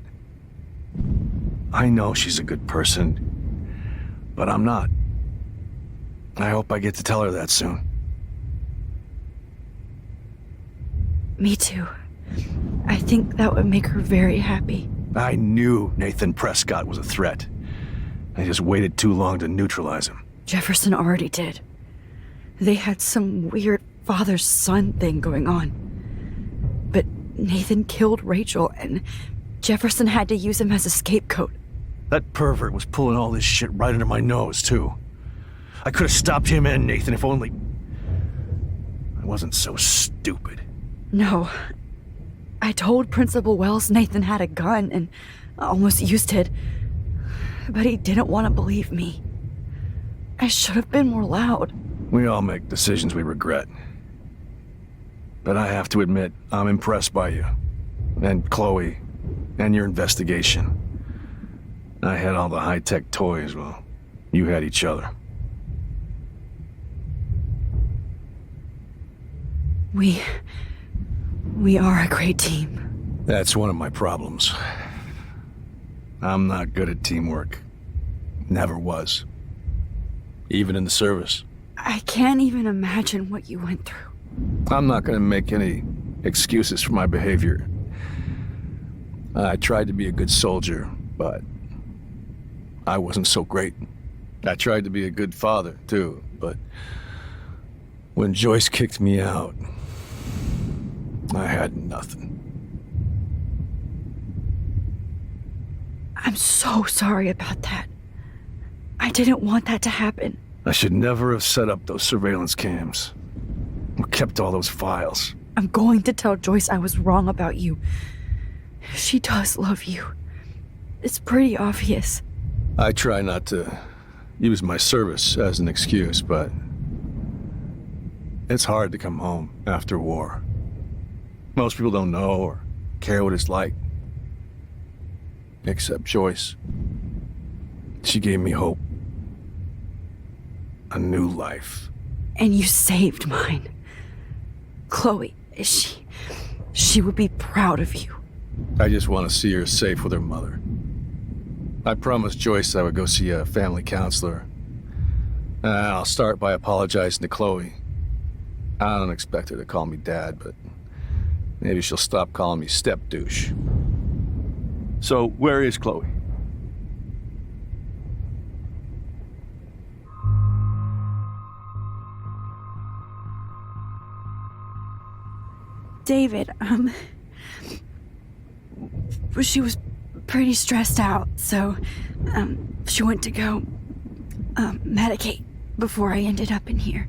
I know she's a good person, but I'm not. I hope I get to tell her that soon. Me too. I think that would make her very happy. I knew Nathan Prescott was a threat. I just waited too long to neutralize him. Jefferson already did. They had some weird father-son thing going on. But Nathan killed Rachel, and Jefferson had to use him as a scapegoat. That pervert was pulling all this shit right under my nose, too. I could have stopped him and Nathan if only... I wasn't so stupid. No. I told Principal Wells Nathan had a gun and almost used it. But he didn't want to believe me. I should have been more loud. We all make decisions we regret. But I have to admit, I'm impressed by you. And Chloe. And your investigation. I had all the high-tech toys, well, you had each other. We are a great team. That's one of my problems. I'm not good at teamwork. Never was. Even in the service. I can't even imagine what you went through. I'm not gonna make any excuses for my behavior. I tried to be a good soldier, but I wasn't so great. I tried to be a good father, too, but when Joyce kicked me out, I had nothing. I'm so sorry about that. I didn't want that to happen. I should never have set up those surveillance cams. Or kept all those files. I'm going to tell Joyce I was wrong about you. She does love you. It's pretty obvious. I try not to use my service as an excuse, but it's hard to come home after war. Most people don't know or care what it's like. Except Joyce. She gave me hope. A new life. And you saved mine. Chloe, she would be proud of you. I just want to see her safe with her mother. I promised Joyce I would go see a family counselor. I'll start by apologizing to Chloe. I don't expect her to call me Dad, but maybe she'll stop calling me step-douche. So, where is Chloe? David, she was pretty stressed out, so, she went to go, medicate before I ended up in here.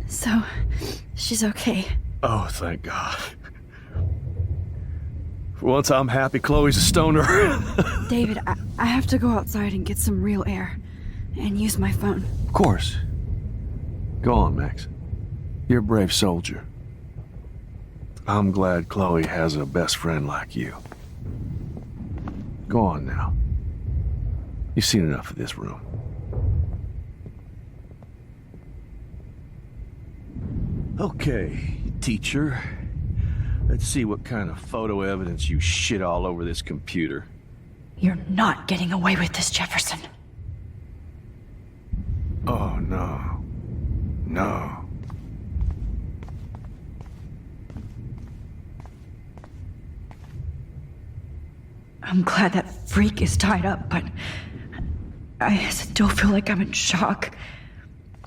So, she's okay. Oh, thank God. For once I'm happy Chloe's a stoner. David, I have to go outside and get some real air, and use my phone. Of course. Go on, Max. You're a brave soldier. I'm glad Chloe has a best friend like you. Go on now. You've seen enough of this room. Okay, teacher. Let's see what kind of photo evidence you shit all over this computer. You're not getting away with this, Jefferson. Oh, no. No. I'm glad that freak is tied up, but I still feel like I'm in shock.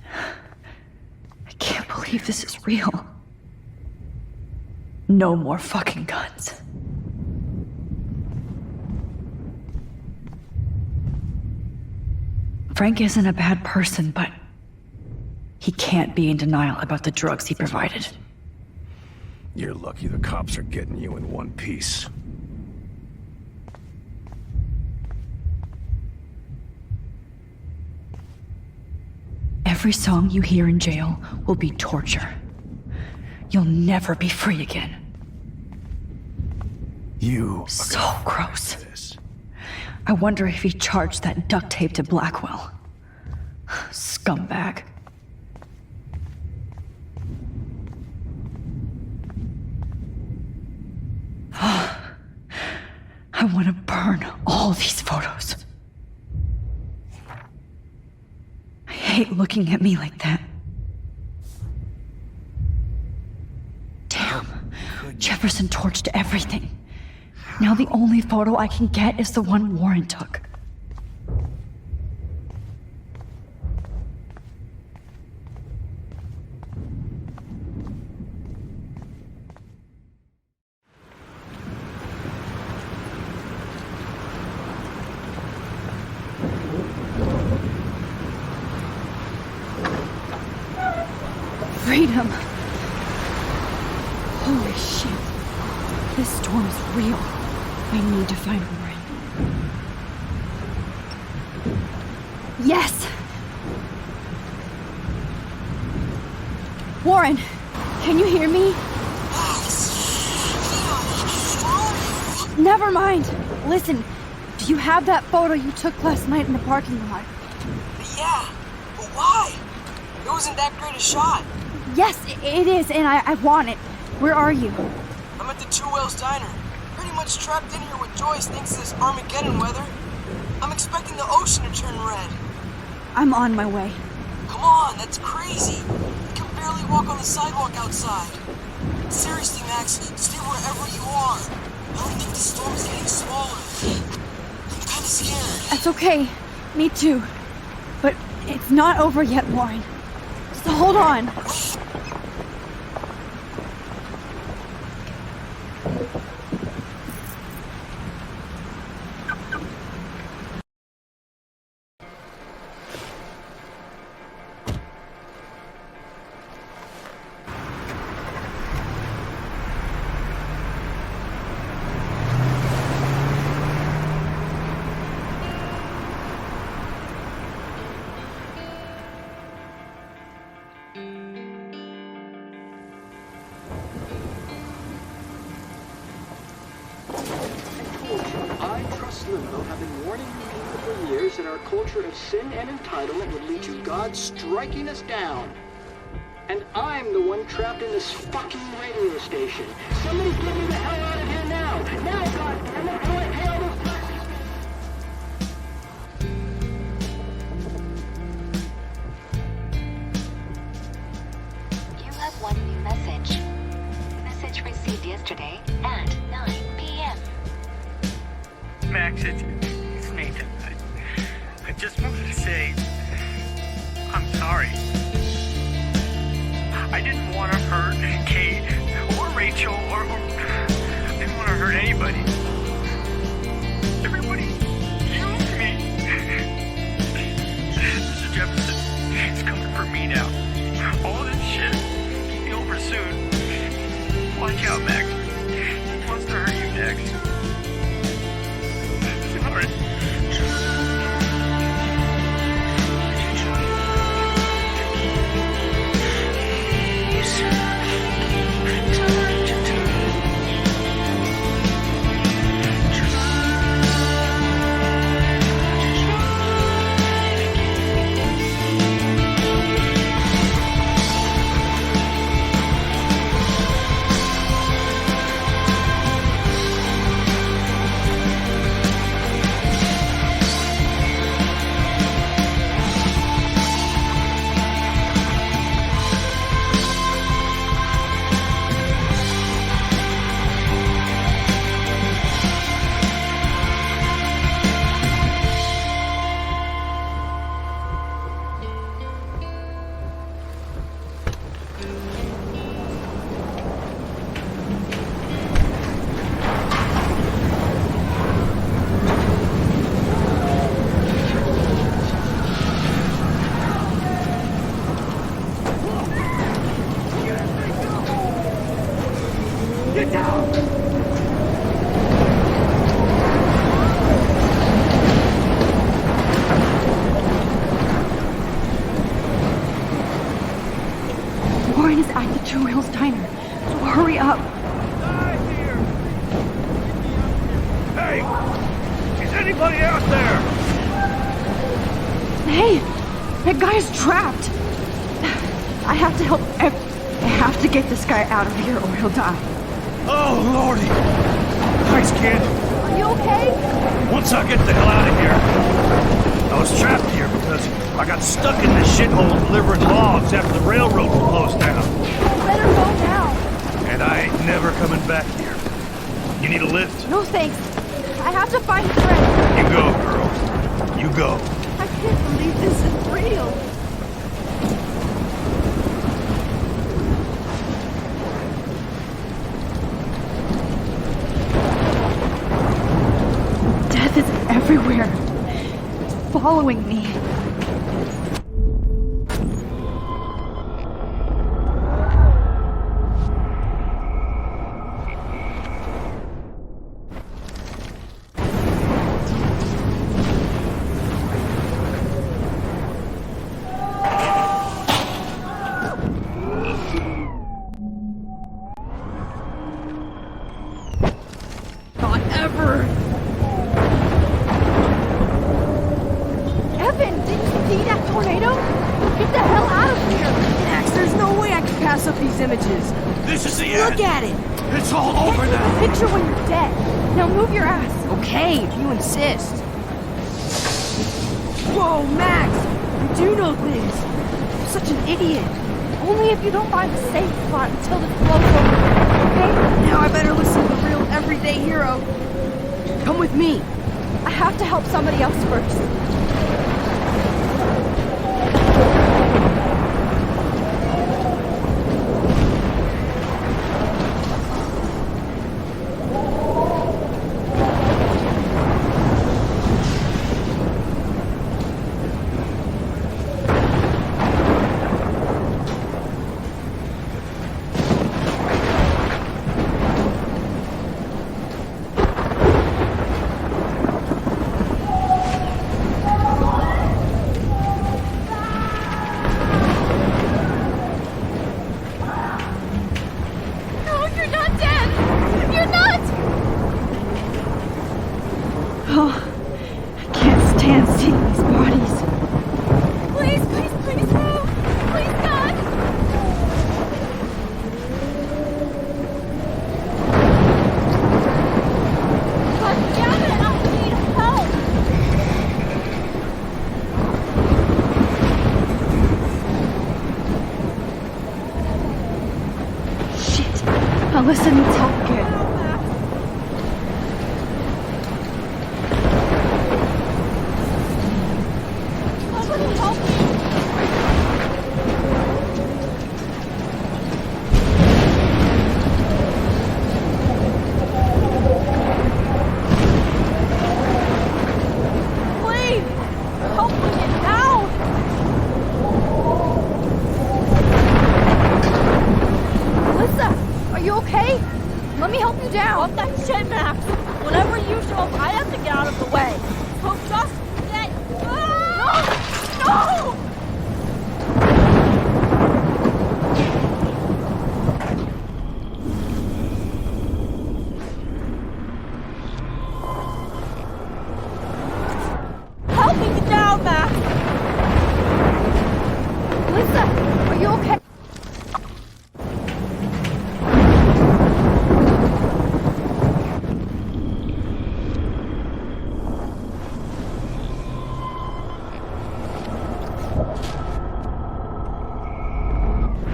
I can't believe this is real. No more fucking guns. Frank isn't a bad person, but he can't be in denial about the drugs he provided. You're lucky the cops are getting you in one piece. Every song you hear in jail will be torture. You'll never be free again. You are so gross. I wonder if he charged that duct tape to Blackwell. Scumbag. I want to burn all these photos. I hate looking at me like that. Damn. Jefferson torched everything. Now the only photo I can get is the one Warren took. Freedom. Holy shit. This storm is real. I need to find Warren. Yes! Warren, can you hear me? Never mind. Listen, do you have that photo you took last night in the parking lot? Yeah, but why? It wasn't that great a shot. Yes, it is, and I want it. Where are you? I'm at the Two Whales Diner. Pretty much trapped in here with Joyce thinks this Armageddon weather. I'm expecting the ocean to turn red. I'm on my way. Come on, that's crazy. I can barely walk on the sidewalk outside. Seriously, Max, stay wherever you are. I don't think the storm is getting smaller. I'm kind of scared. That's okay. Me too. But it's not over yet, Warren. So hold on. I trust Limbo have been warning you people for years that our culture of sin and entitlement would lead to God striking us down. And I'm the one trapped in this fucking radio station. Somebody get me the hell out of here now! Now, goddammit, how do I pay all those taxes? You have one new message. Message received yesterday at 9 p.m. Max, it's Nathan. I just wanted to say I'm sorry. I didn't want to hurt Kate or Rachel or I didn't want to hurt anybody. Everybody used me. Mr. Jefferson is coming for me now. All this shit will be over soon. Watch out, Max. He wants to hurt you next. Sorry. Get down! Warren is at the Two Wheels Diner. So hurry up. Hey! Is anybody out there? Hey! That guy's trapped! I have to help I have to get this guy out of here or he'll die. Oh, Lordy! Thanks, kid. Are you okay? Once I get the hell out of here, I was trapped here because I got stuck in this shithole delivering logs after the railroad was closed down. Better go now. And I ain't never coming back here. You need a lift? No thanks. I have to find a friend. You go, girl. You go. I can't believe this is real. Death is everywhere. It's following me. Not ever. Evan, did you see that tornado? Get the hell out of here! Max, there's no way I can pass up these images. This is the end. Look at it. It's all over Get now. the picture when you're dead. Now move your ass. Okay, if you insist. Whoa, Max! You do know things. You're such an idiot. Only if you don't find a safe spot until this blows over. Okay? Now I better listen to the real everyday hero. Come with me. I have to help somebody else first. Alyssa needs help again. Somebody help me! Please! Help me get down! Alyssa, are you okay? Let me help you down. Fuck that shit, Max. Whenever you show up, I have to get out of the way. So just get... No! No! Help me get down, Max! Alyssa, are you okay?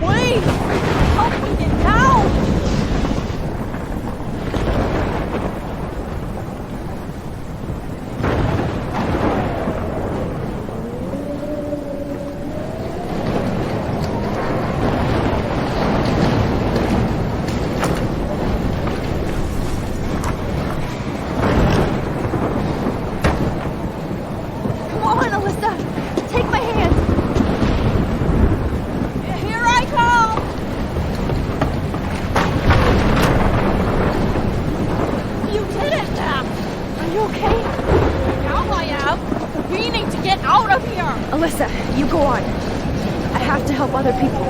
Please! Help me get down! Come on, Alyssa! Take my hand! Here I come! You did it, Max! Are you okay? Now I am! We need to get out of here! Alyssa, you go on. I have to help other people.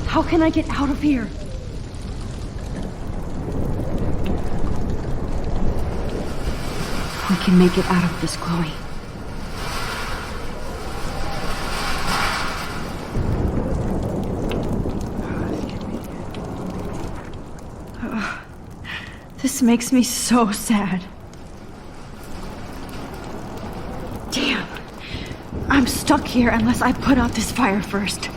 How can I get out of here? We can make it out of this, Chloe. This makes me so sad. Damn. I'm stuck here unless I put out this fire first.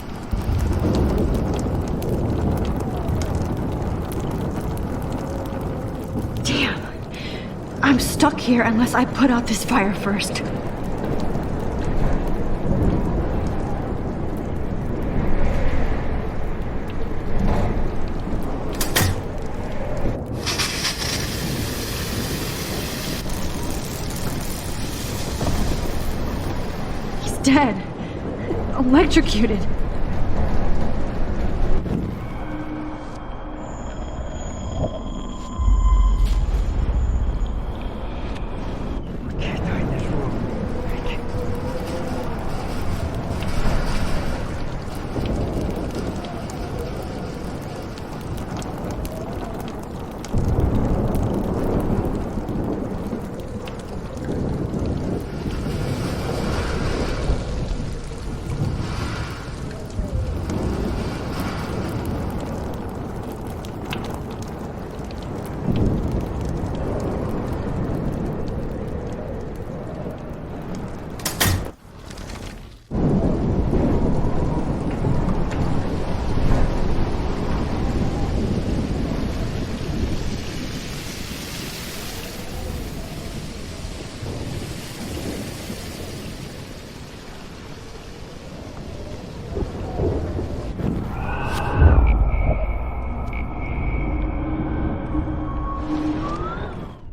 Damn. I'm stuck here unless I put out this fire first. dead. Electrocuted.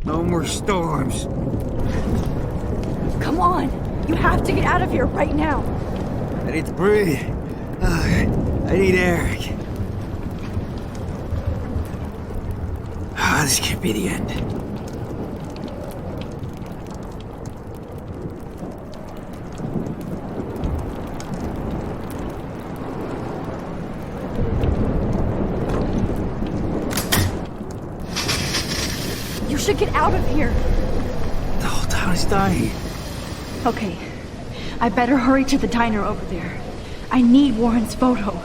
No more storms. Come on! You have to get out of here right now! I need to breathe. I need air. This can't be the end. You should get out of here! The whole town is dying. Okay, I better hurry to the diner over there. I need Warren's photo.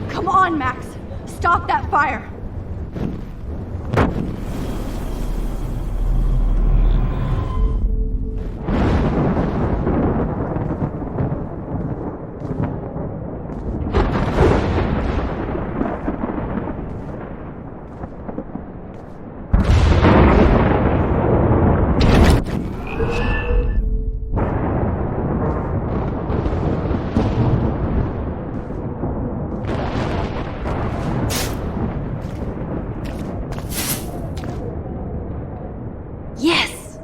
Come on, Max! Stop that fire! Yes!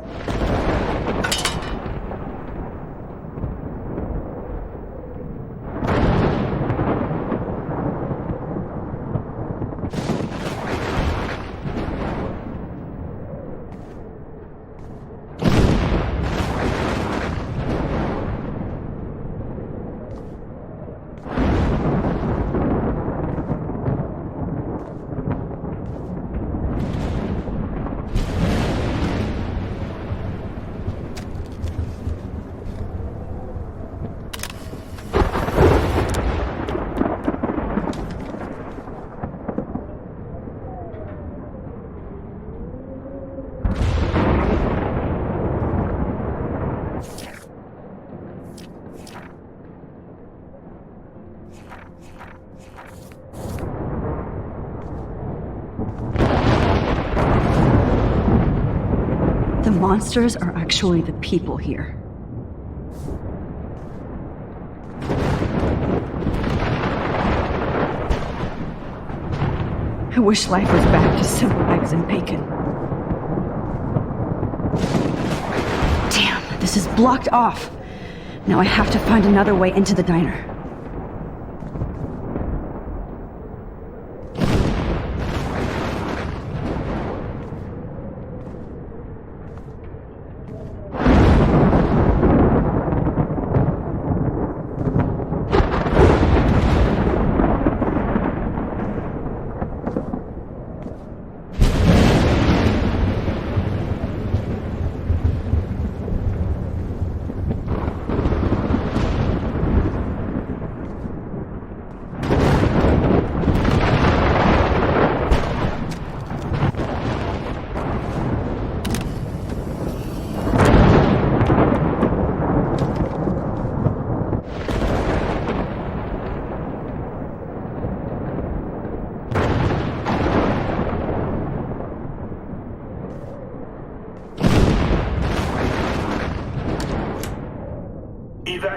The monsters are actually the people here. I wish life was back to simple eggs and bacon. Damn, this is blocked off. Now I have to find another way into the diner.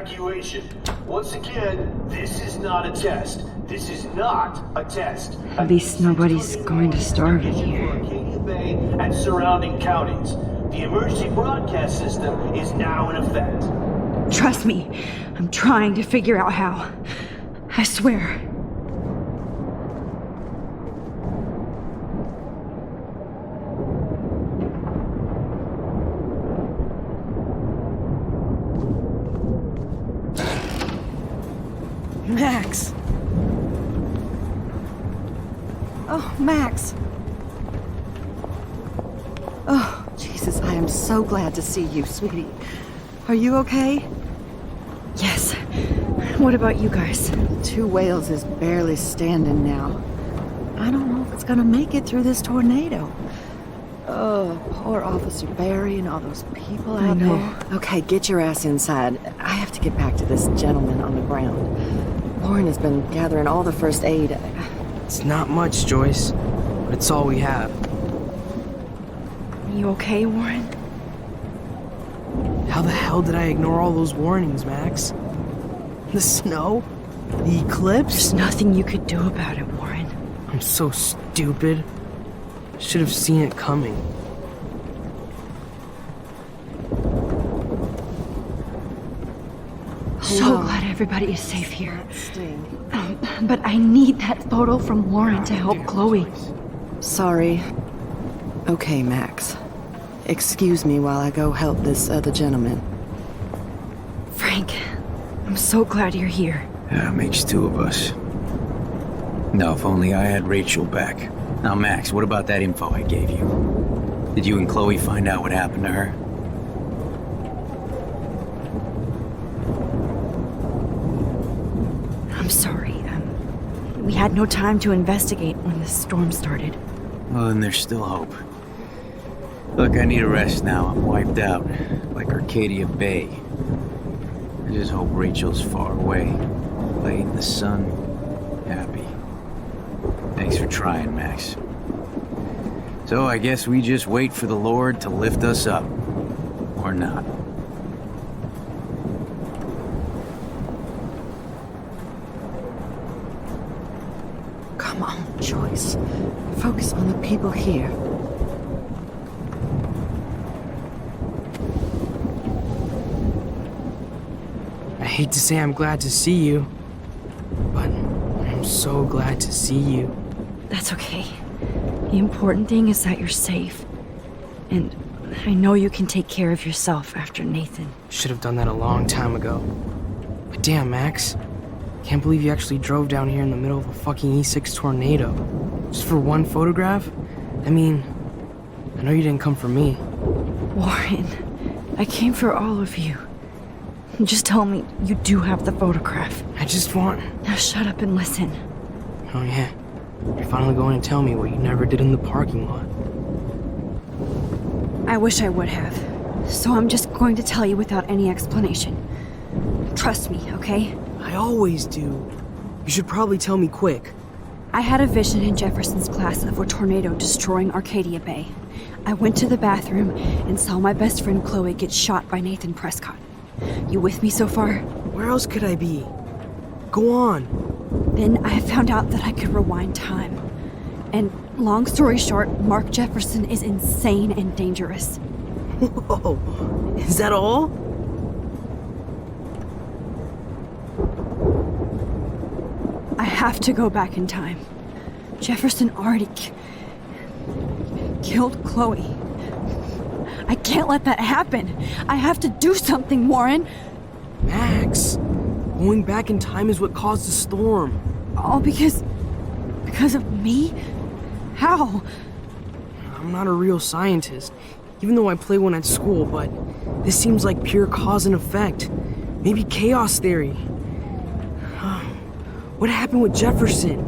evacuation. Once again, this is not a test. This is not a test. At least nobody's going to starve in here. Arcadia Bay and surrounding counties. The emergency broadcast system is now in effect. Trust me, I'm trying to figure out how. I swear. Max! Oh, Max! Oh, Jesus, I am so glad to see you, sweetie. Are you okay? Yes. What about you guys? 2 Whales is barely standing now. I don't know if it's gonna make it through this tornado. Oh, poor Officer Barry and all those people out there. Okay, get your ass inside. I have to get back to this gentleman on the ground. Lauren has been gathering all the first aid. It's not much, Joyce, but it's all we have. Are you okay, Warren? How the hell did I ignore all those warnings, Max? The snow? The eclipse? There's nothing you could do about it, Warren. I'm so stupid. Should have seen it coming. So glad everybody is safe here. But I need that photo from Warren to help Chloe. Sorry. Okay, Max. Excuse me while I go help this other gentleman. Frank, I'm so glad you're here. Yeah, makes 2 of us. No, if only I had Rachel back. Now, Max, what about that info I gave you? Did you and Chloe find out what happened to her? I'm sorry. We had no time to investigate when the storm started. Well, then there's still hope. Look, I need a rest now. I'm wiped out, like Arcadia Bay. I just hope Rachel's far away, laying in the sun, happy. Thanks for trying, Max. So I guess we just wait for the Lord to lift us up. Or not. Come on, Joyce. Focus on the people here. I hate to say I'm glad to see you, but I'm so glad to see you. That's okay. The important thing is that you're safe. And I know you can take care of yourself after Nathan. Should have done that a long time ago. But damn, Max. Can't believe you actually drove down here in the middle of a fucking E6 tornado. Just for one photograph? I mean, I know you didn't come for me. Warren, I came for all of you. Just tell me you do have the photograph. I just want... Now shut up and listen. Oh yeah, you're finally going to tell me what you never did in the parking lot. I wish I would have. So I'm just going to tell you without any explanation. Trust me, okay? I always do. You should probably tell me quick. I had a vision in Jefferson's class of a tornado destroying Arcadia Bay. I went to the bathroom and saw my best friend Chloe get shot by Nathan Prescott. You with me so far? Where else could I be? Go on. Then I found out that I could rewind time. And long story short, Mark Jefferson is insane and dangerous. Whoa, is that all? I have to go back in time. Jefferson already killed Chloe. I can't let that happen. I have to do something, Warren. Max, going back in time is what caused the storm. All because of me? How? I'm not a real scientist, even though I play one at school, but this seems like pure cause and effect. Maybe chaos theory. What happened with Jefferson?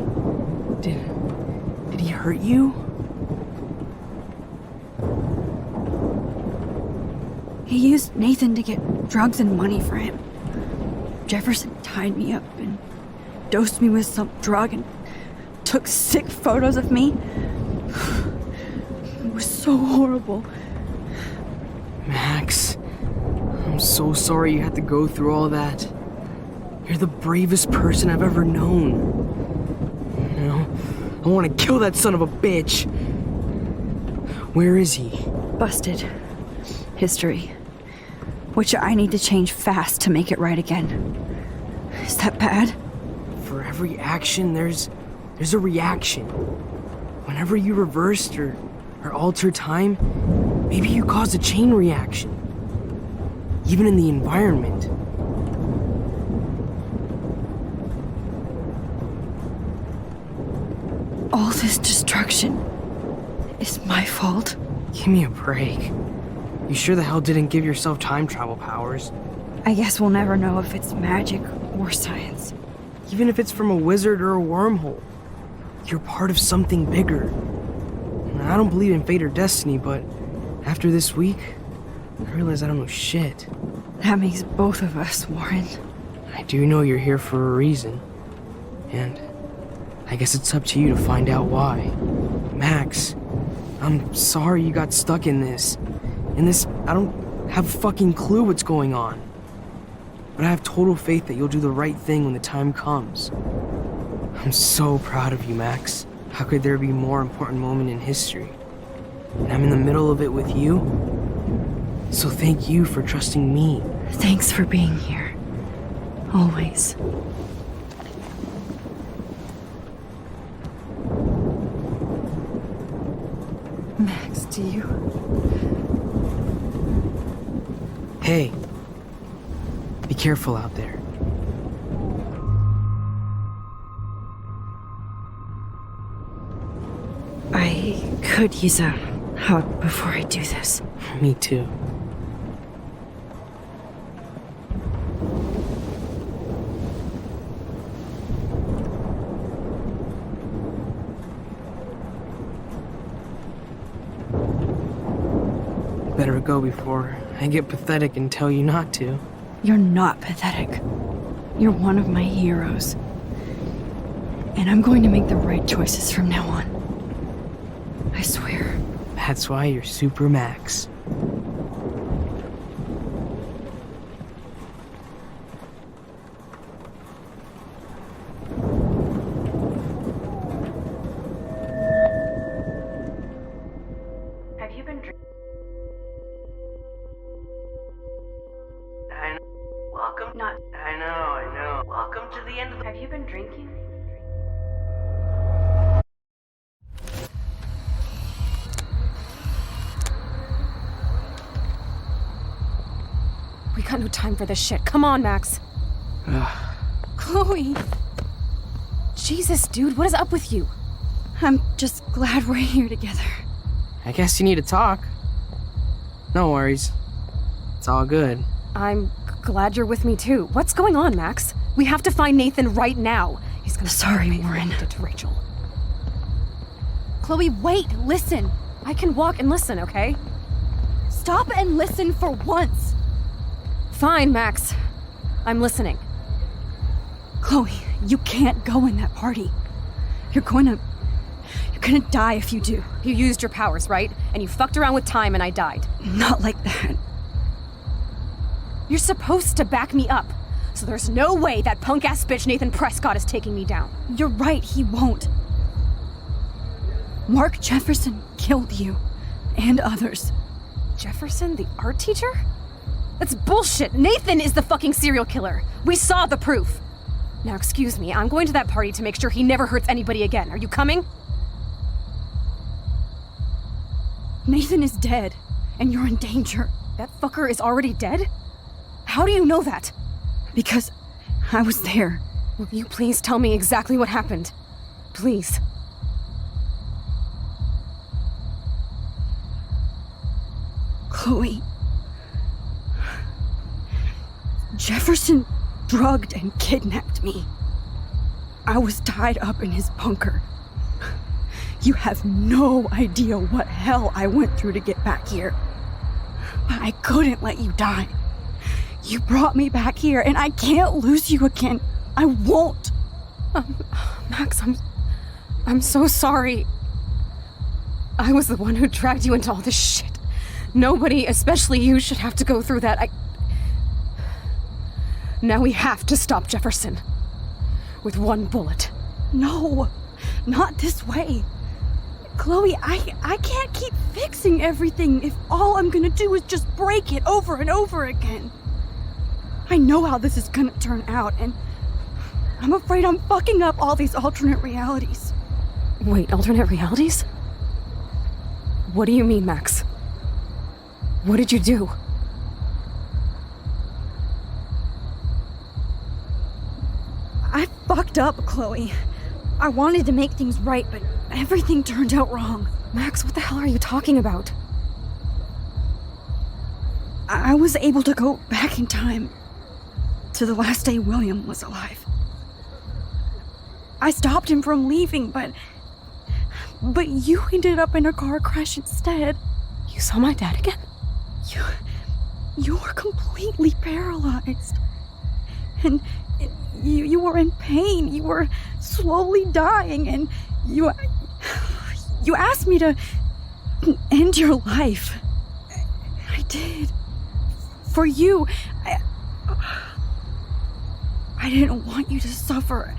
Did he hurt you? He used Nathan to get drugs and money for him. Jefferson tied me up and dosed me with some drug and took sick photos of me. It was so horrible. Max, I'm so sorry you had to go through all that. You're the bravest person I've ever known. You know, I want to kill that son of a bitch. Where is he? Busted. History. Which I need to change fast to make it right again. Is that bad? For every action, there's a reaction. Whenever you reversed or altered time, maybe you caused a chain reaction. Even in the environment. All this destruction is my fault. Give me a break. You sure the hell didn't give yourself time travel powers? I guess we'll never know if it's magic or science. Even if it's from a wizard or a wormhole. You're part of something bigger. I don't believe in fate or destiny, but after this week, I realize I don't know shit. That makes both of us, Warren. I do know you're here for a reason. And I guess it's up to you to find out why. Max, I'm sorry you got stuck in this. I don't have a fucking clue what's going on. But I have total faith that you'll do the right thing when the time comes. I'm so proud of you, Max. How could there be a more important moment in history? And I'm in the middle of it with you. So thank you for trusting me. Thanks for being here. Always. Max, do you... Hey. Be careful out there. I could use a hug before I do this. Me too. Better go before I get pathetic and tell you not to. You're not pathetic. You're one of my heroes. And I'm going to make the right choices from now on. I swear. That's why you're Super Max. Have you been drinking? Welcome. Not. I know. Welcome to the end of the... Have you been drinking? We got no time for this shit. Come on, Max. Chloe. Jesus, dude, what is up with you? I'm just glad we're here together. I guess you need to talk. No worries. It's all good. I'm glad you're with me too. What's going on, Max? We have to find Nathan right now. He's gonna... Sorry, Warren. To Rachel. Chloe, wait, listen. I can walk and listen, okay? Stop and listen for once. Fine, Max. I'm listening. Chloe, you can't go in that party. You're gonna die if you do. You used your powers, right? And you fucked around with time and I died. Not like that. You're supposed to back me up. So there's no way that punk-ass bitch Nathan Prescott is taking me down. You're right, he won't. Mark Jefferson killed you. And others. Jefferson, the art teacher? That's bullshit. Nathan is the fucking serial killer. We saw the proof. Now, excuse me, I'm going to that party to make sure he never hurts anybody again. Are you coming? Nathan is dead, and you're in danger. That fucker is already dead? How do you know that? Because I was there. Will you please tell me exactly what happened? Please. Chloe. Jefferson drugged and kidnapped me. I was tied up in his bunker. You have no idea what hell I went through to get back here. But I couldn't let you die. You brought me back here, and I can't lose you again. I won't. Max, I'm so sorry. I was the one who dragged you into all this shit. Nobody, especially you, should have to go through that. Now we have to stop Jefferson. With one bullet. No, not this way. Chloe, I can't keep fixing everything if all I'm gonna do is just break it over and over again. I know how this is gonna turn out, and I'm afraid I'm fucking up all these alternate realities. Wait, alternate realities? What do you mean, Max? What did you do? I fucked up, Chloe. I wanted to make things right, but everything turned out wrong. Max, what the hell are you talking about? I was able to go back in time to the last day William was alive. I stopped him from leaving, but you ended up in a car crash instead. You saw my dad again? You were completely paralyzed. And you were in pain. You were slowly dying, and you asked me to end your life. I did. For you. I didn't want you to suffer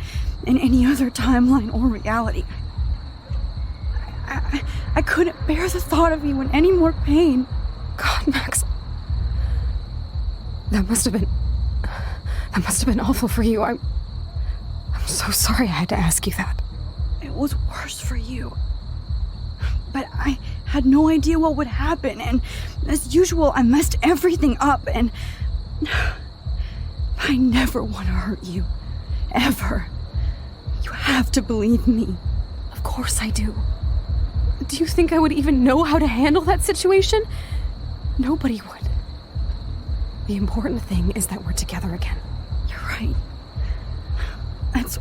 in any other timeline or reality. I couldn't bear the thought of you in any more pain. God, Max. That must have been awful for you. I'm so sorry I had to ask you that. It was worse for you. But I had no idea what would happen, and as usual, I messed everything up, and I never want to hurt you. Ever. You have to believe me. Of course I do. Do you think I would even know how to handle that situation? Nobody would. The important thing is that we're together again. You're right. That's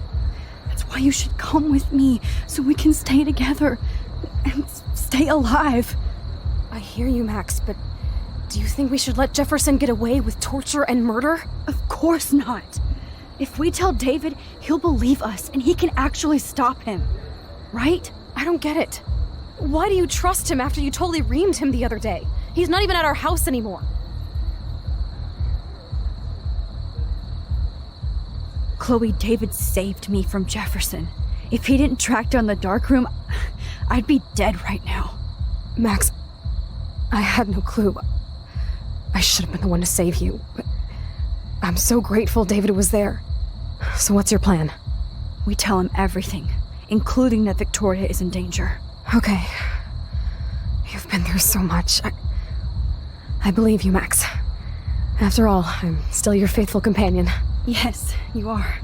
why you should come with me, so we can stay together and stay alive. I hear you, Max, but do you think we should let Jefferson get away with torture and murder? Of course not. If we tell David, he'll believe us and he can actually stop him. Right? I don't get it. Why do you trust him after you totally reamed him the other day? He's not even at our house anymore. Chloe, David saved me from Jefferson. If he didn't track down the dark room, I'd be dead right now. Max, I had no clue. I should have been the one to save you, but I'm so grateful David was there. So what's your plan? We tell him everything, including that Victoria is in danger. Okay. You've been through so much. I believe you, Max. After all, I'm still your faithful companion. Yes, you are.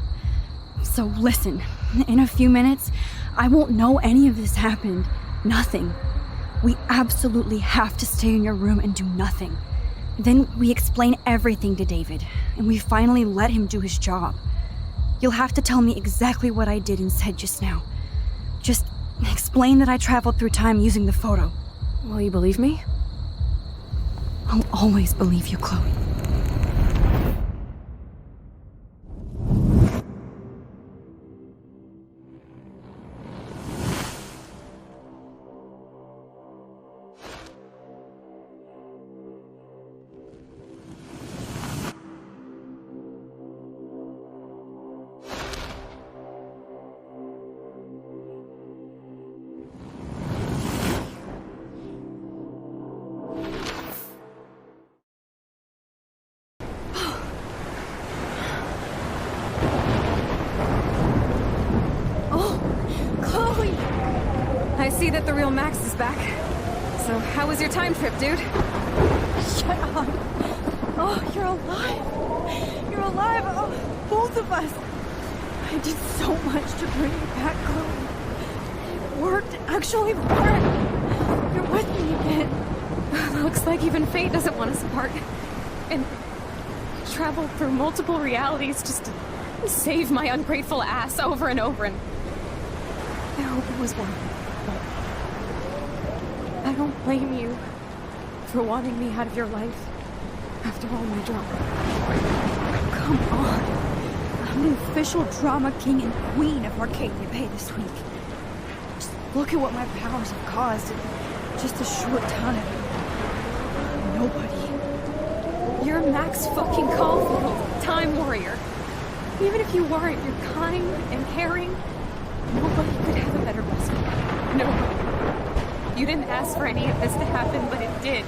So listen, in a few minutes, I won't know any of this happened. Nothing. We absolutely have to stay in your room and do nothing. Then we explain everything to David, and we finally let him do his job. You'll have to tell me exactly what I did and said just now. Just explain that I traveled through time using the photo. Will you believe me? I'll always believe you, Chloe. I see that the real Max is back. So, how was your time trip, dude? Shut up. Oh, you're alive. You're alive. Oh, both of us. I did so much to bring you back, Chloe. It worked. It actually worked. You're with me again. Looks like even fate doesn't want us apart. And traveled through multiple realities just to save my ungrateful ass over and over, and I hope it was worth it. I don't blame you for wanting me out of your life after all my drama. Come on. I'm the official drama king and queen of Arcadia Bay this week. Just look at what my powers have caused in just a short time. Nobody You're Max fucking Caulfield, Time Warrior. Even if you weren't, you're kind and caring. Nobody could have a better best friend. Nobody. You didn't ask for any of this to happen, but it did.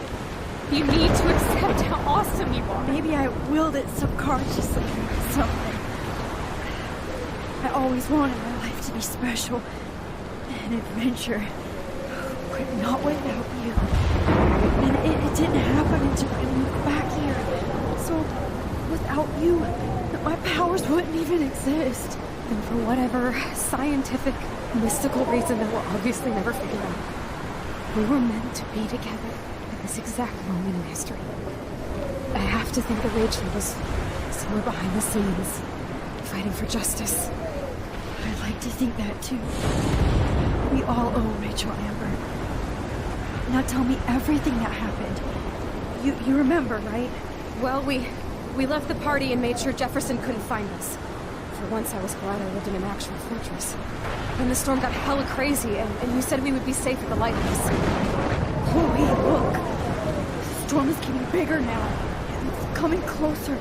You need to accept how awesome you are. Maybe I willed it subconsciously or something. I always wanted my life to be special. An adventure. But not without you. And it didn't happen until I moved back here. So, without you, my powers wouldn't even exist. And for whatever scientific, mystical reason that we'll obviously never figure out, we were meant to be together at this exact moment in history. I have to think that Rachel was somewhere behind the scenes, fighting for justice. I'd like to think that too. We all owe Rachel Amber. Now tell me everything that happened. You remember, right? Well, we left the party and made sure Jefferson couldn't find us. For once, I was glad I lived in an actual fortress. Then the storm got hella crazy, and you said we would be safe at the lighthouse. Chloe, look! The storm is getting bigger now. It's coming closer.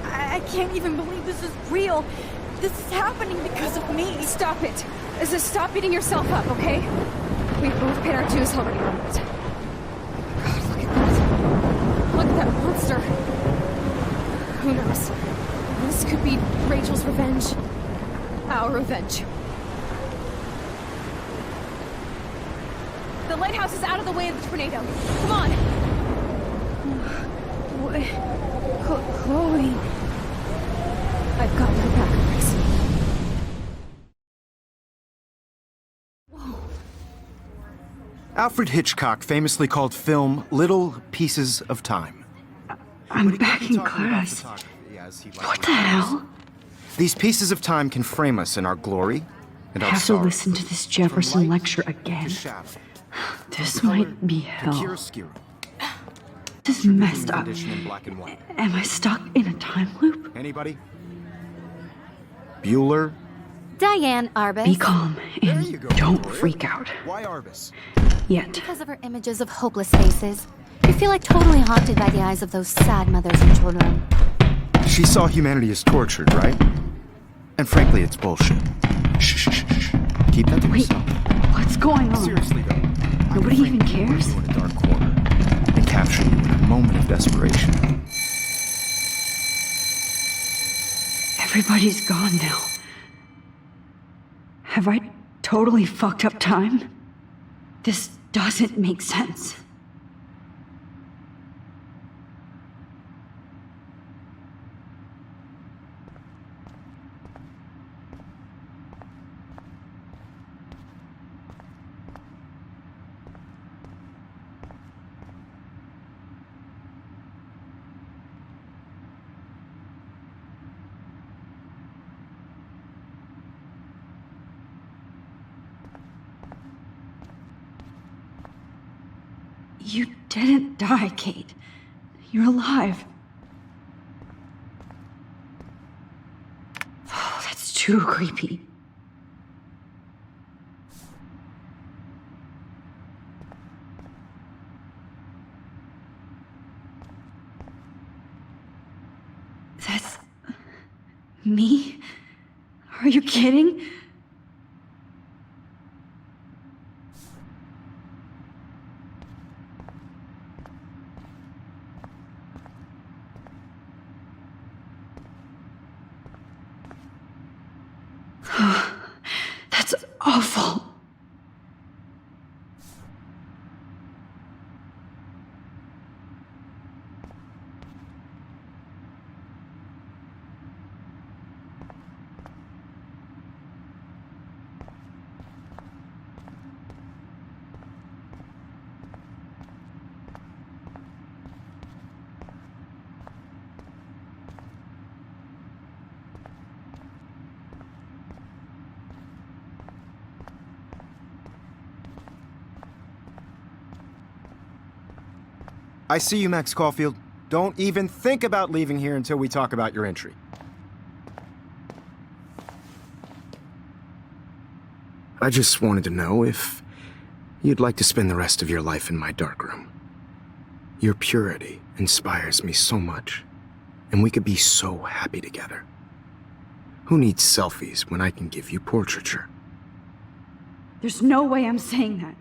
I can't even believe this is real. This is happening because of me. Stop it. Just stop beating yourself up, okay? We've both paid our dues already on it. God, look at that. Look at that monster. Who knows? This could be Rachel's revenge. Our revenge. The lighthouse is out of the way of the tornado. Come on! What? Chloe... I've got your back, Max. Alfred Hitchcock famously called film little pieces of time. I'm back in class. What the hell? These pieces of time can frame us in our glory and I our have to sorrow. listen to this Jefferson lecture again. This might be hell. This is messed up. Am I stuck in a time loop? Anybody? Bueller? Diane Arbus. Be calm and don't freak out. Why Arbus? Yet. Because of her images of hopeless faces. You feel like totally haunted by the eyes of those sad mothers and children. She saw humanity as tortured, right? And frankly, it's bullshit. Shh, shh, shh, shh. Keep that to yourself. What's going on? Seriously, though. Nobody even cares? You in a dark corner and capture you in a moment of desperation. Everybody's gone now. Have I totally fucked up time? This doesn't make sense. You didn't die, Kate. You're alive. Oh, that's too creepy. That's... me? Are you kidding? That's awful. I see you, Max Caulfield. Don't even think about leaving here until we talk about your entry. I just wanted to know if you'd like to spend the rest of your life in my darkroom. Your purity inspires me so much, and we could be so happy together. Who needs selfies when I can give you portraiture? There's no way I'm saying that.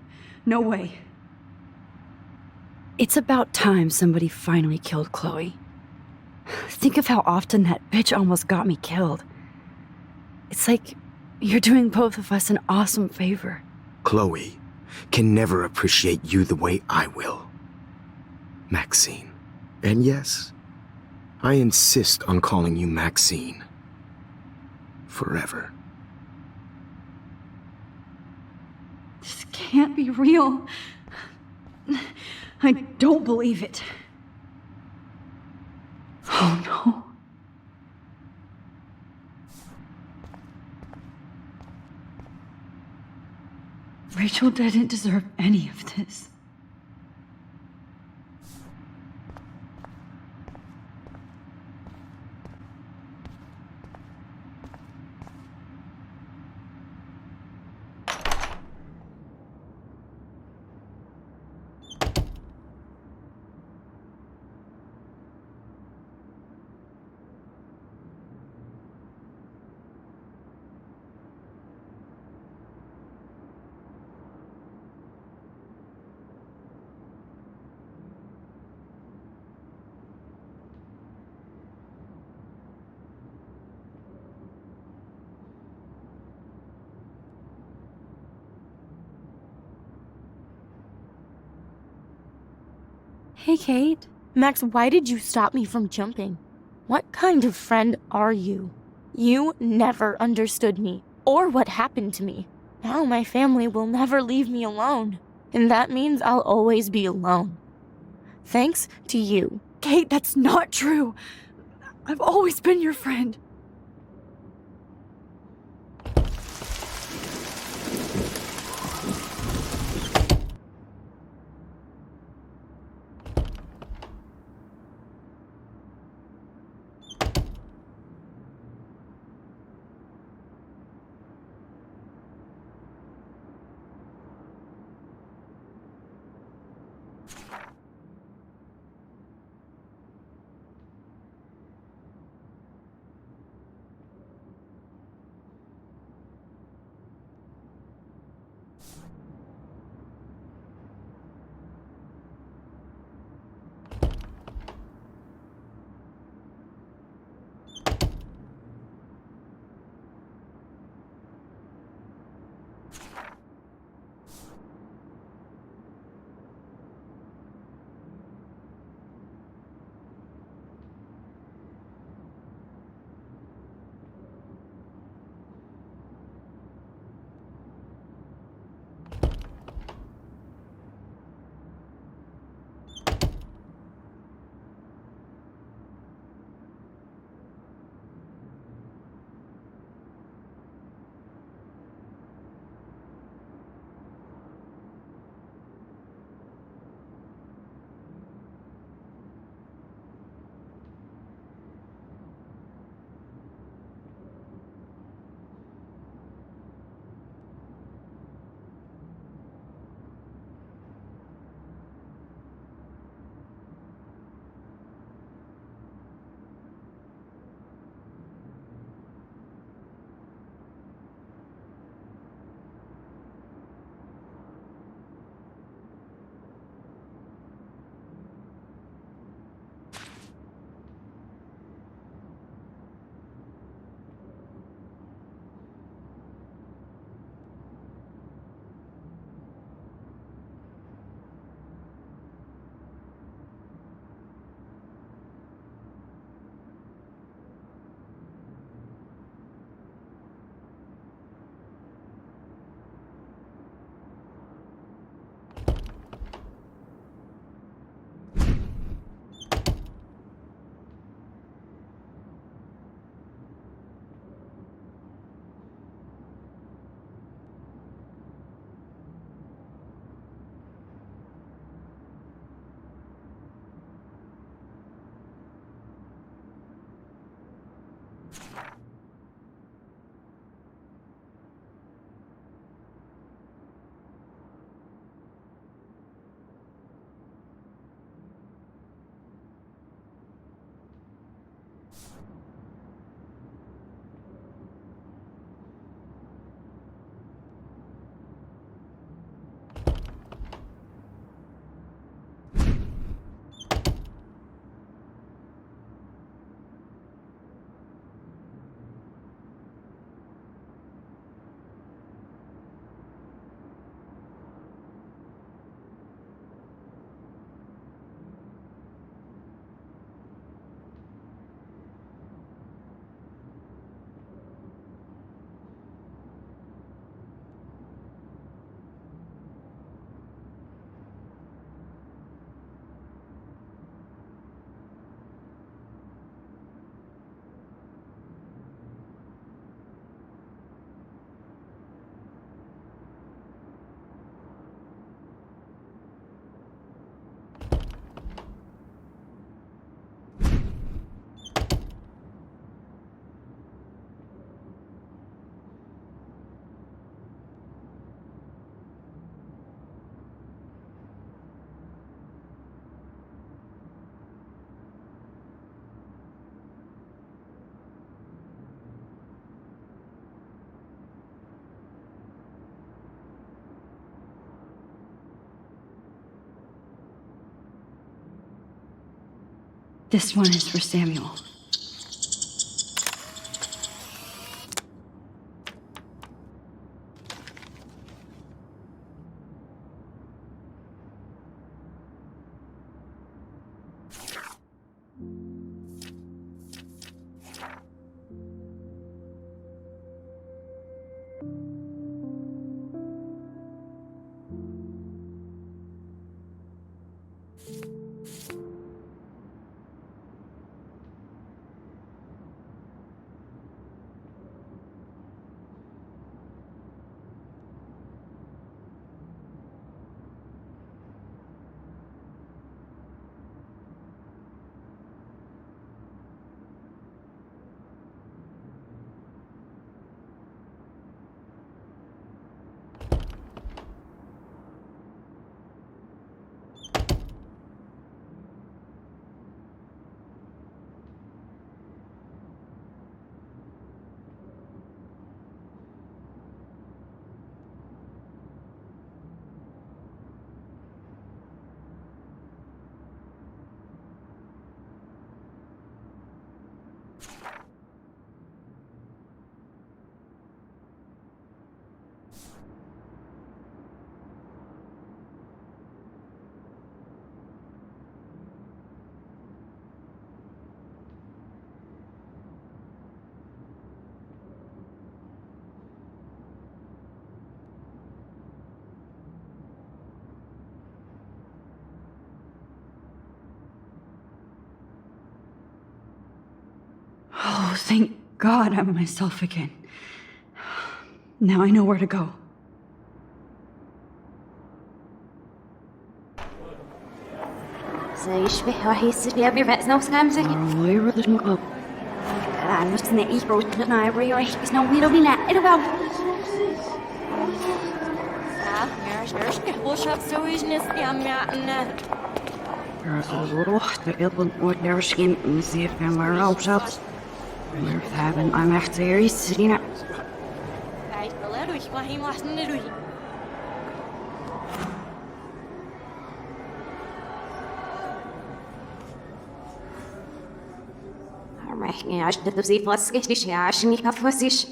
No way. It's about time somebody finally killed Chloe. Think of how often that bitch almost got me killed. It's like you're doing both of us an awesome favor. Chloe can never appreciate you the way I will. Maxine. And yes, I insist on calling you Maxine. Forever. This can't be real. I don't believe it. Oh no. Rachel didn't deserve any of this. Hey, Kate. Max, why did you stop me from jumping? What kind of friend are you? You never understood me, or what happened to me. Now my family will never leave me alone, and that means I'll always be alone. Thanks to you. Kate, that's not true. I've always been your friend. This one is for Samuel. Oh, thank God I'm myself again. Now I know where to go. يشبه راح يصير يبي بس نفس نمسك. أنا نفس نعيش روتنا يبي راح يسنو ويرو بينا إلو. مش كحوش بسويش نسي عم يعنا. روح تقبل ودرشين نسيف كاميرا وشابس. مرتبا أنا اختياري سرينا. عايش بلا روح ما هي محسن روح. يعني عشان تبزي فاسكش ليش عشان يكفسيش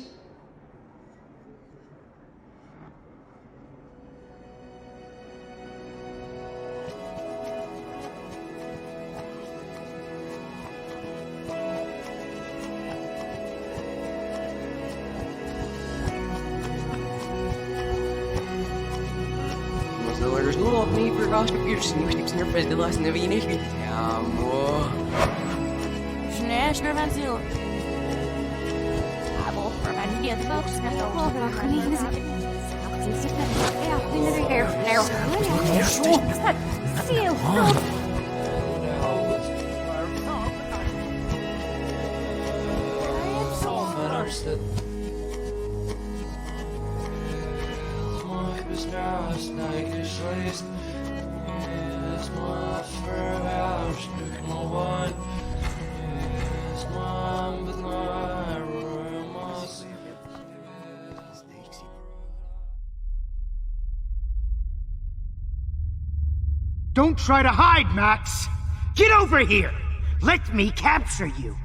There's no love me for gosh computers and you keep your friends the last never you need. San Franciso. Apple for idea the folks and the whole Don't try to hide, Max! Get over here! Let me capture you!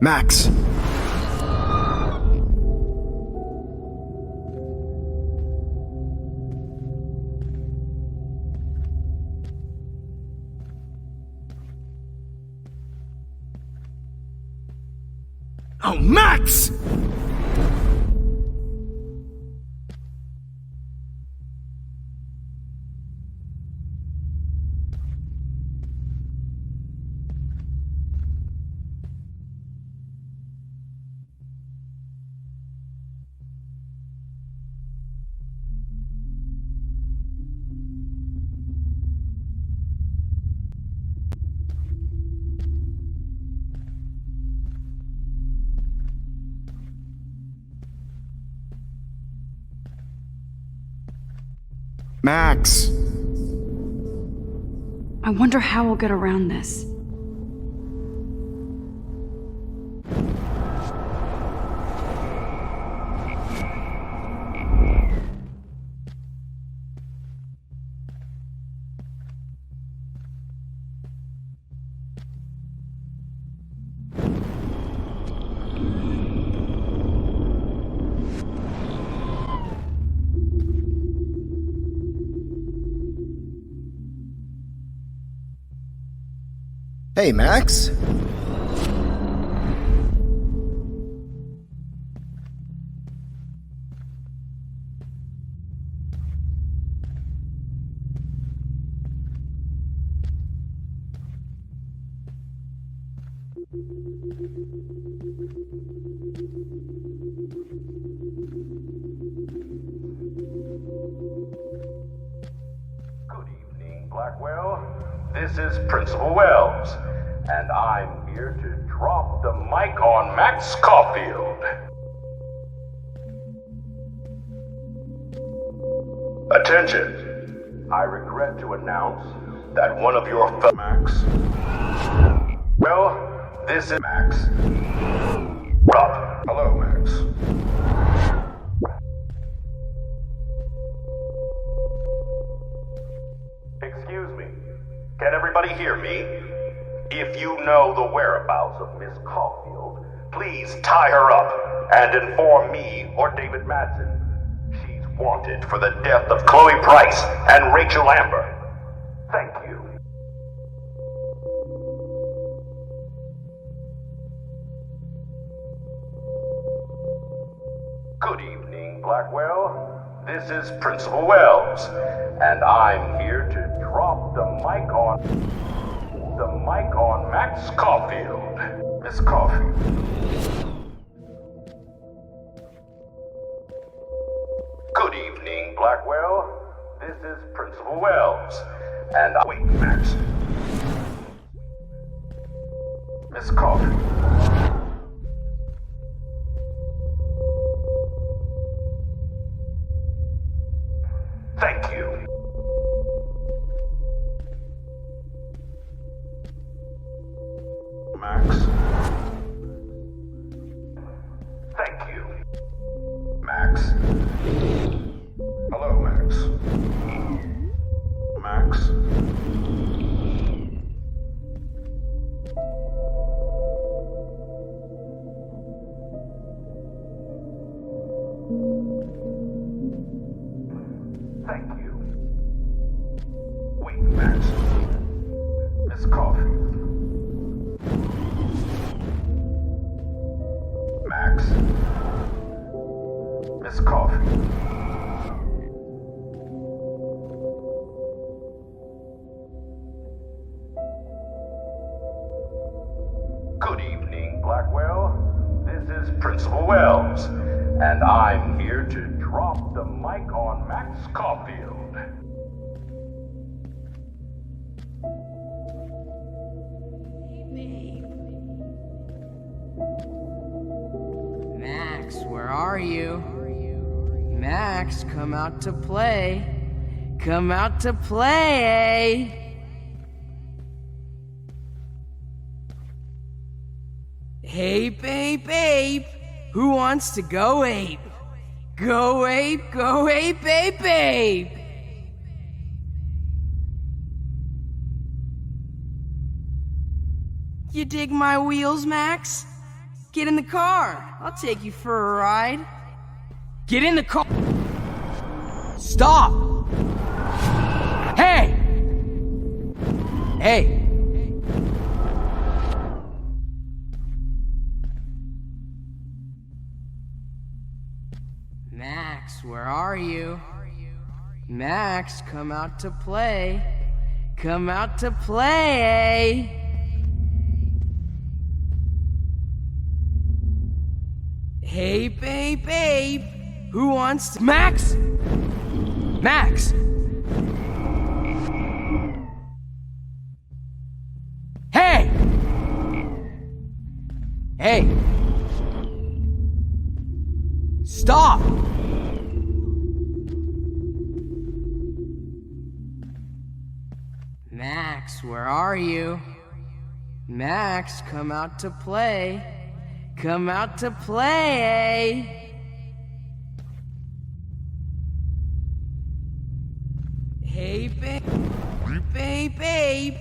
Max! Oh, Max! Max! I wonder how we'll get around this. Hey, Max? Blackwell, this is Principal Wells, and I'm here to drop the mic on Max Caulfield. Attention! I regret to announce that one of your Max. Well, this is Max. Rob. Hello, Max. Excuse me. Can everybody hear me? If you know the whereabouts of Miss Caulfield, please tie her up and inform me or David Madsen. She's wanted for the death of Chloe Price and Rachel Amber. Thank you. Good evening, Blackwell. This is Principal Wells, and I'm here to drop the mic on Max Caulfield. Miss Caulfield. Good evening, Blackwell. This is Principal Wells, and wait, Max. Miss Caulfield. Thank you. Max. Thank you. Max. Hello, Max. Max. Thank you. Wait, Max. Miss Caulfield. Max. Miss Caulfield. Good evening, Blackwell. This is Principal Wells, and I'm here to drop the mic on Max Caulfield. Max, where are you? Max, come out to play. Come out to play. Ape, ape, ape. Who wants to go ape? Go ape, ape, ape. You dig my wheels, Max? Get in the car. I'll take you for a ride. Get in the car. Stop. Hey. Hey. Max, where are you? Max, come out to play. Come out to play. Ape, ape, ape. Who wants to... Max! Max! Hey! Hey! Stop! Max, where are you? Max, come out to play. Come out to play. Hey, babe. Babe.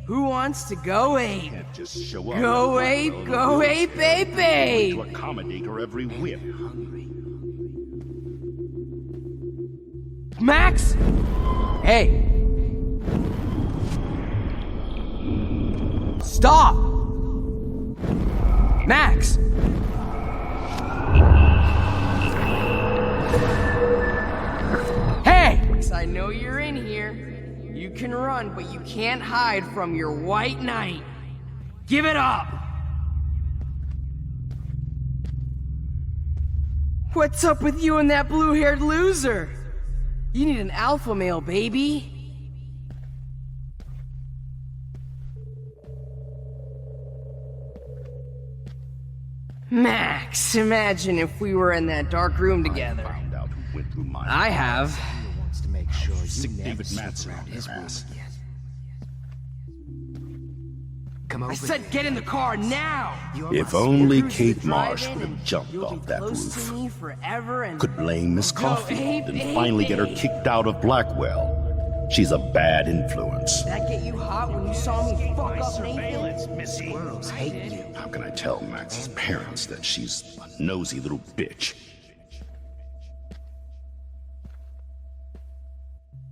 Who wants to go ape? Just show up. Go ape, babe. To accommodate her every whim. Max? Hey. Stop! Max! Hey! I know you're in here. You can run, but you can't hide from your white knight. Give it up! What's up with you and that blue-haired loser? You need an alpha male, baby. Max, imagine if we were in that dark room together. I have. Wants to make sure you David Madsen around his ass. Come over. I said get in the car now! If only Kate Marsh would have jumped off that roof. Could blame Miss Caulfield and finally get her kicked out of Blackwell. She's a bad influence. That get you hot when you saw me fuck up Nathan? Squirrels hate you. How can I tell Max's parents that she's a nosy little bitch?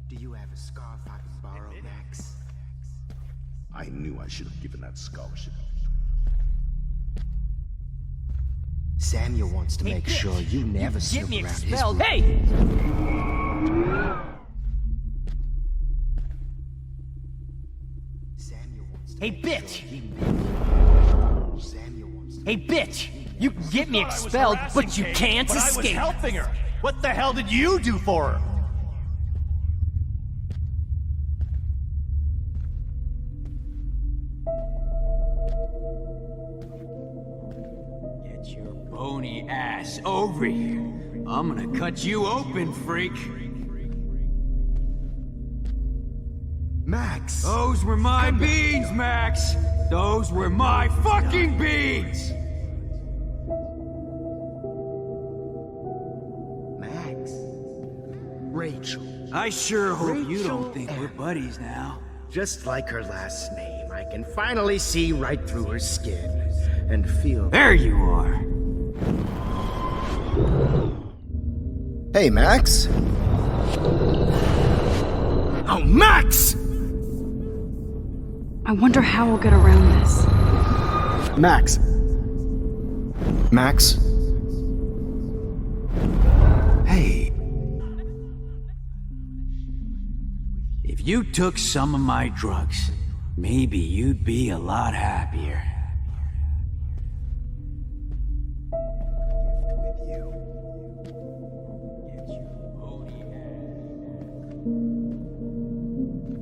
Do you have a scarf I can borrow, Max? I knew I should have given that scholarship. Samuel wants to make sure you never snoop around his roof. Hey! Hey, bitch! Hey, bitch! You can get me expelled, but you can't escape! I was helping her! What the hell did you do for her? Get your bony ass over here. I'm gonna cut you open, freak. Max! Those were my beans, Max! Those were my fucking beans! Max. Rachel. I sure hope you don't think we're buddies now. Just like her last name, I can finally see right through her skin and feel... There you are! Hey, Max. Oh, Max! I wonder how we'll get around this. Max. Max? Hey. If you took some of my drugs, maybe you'd be a lot happier.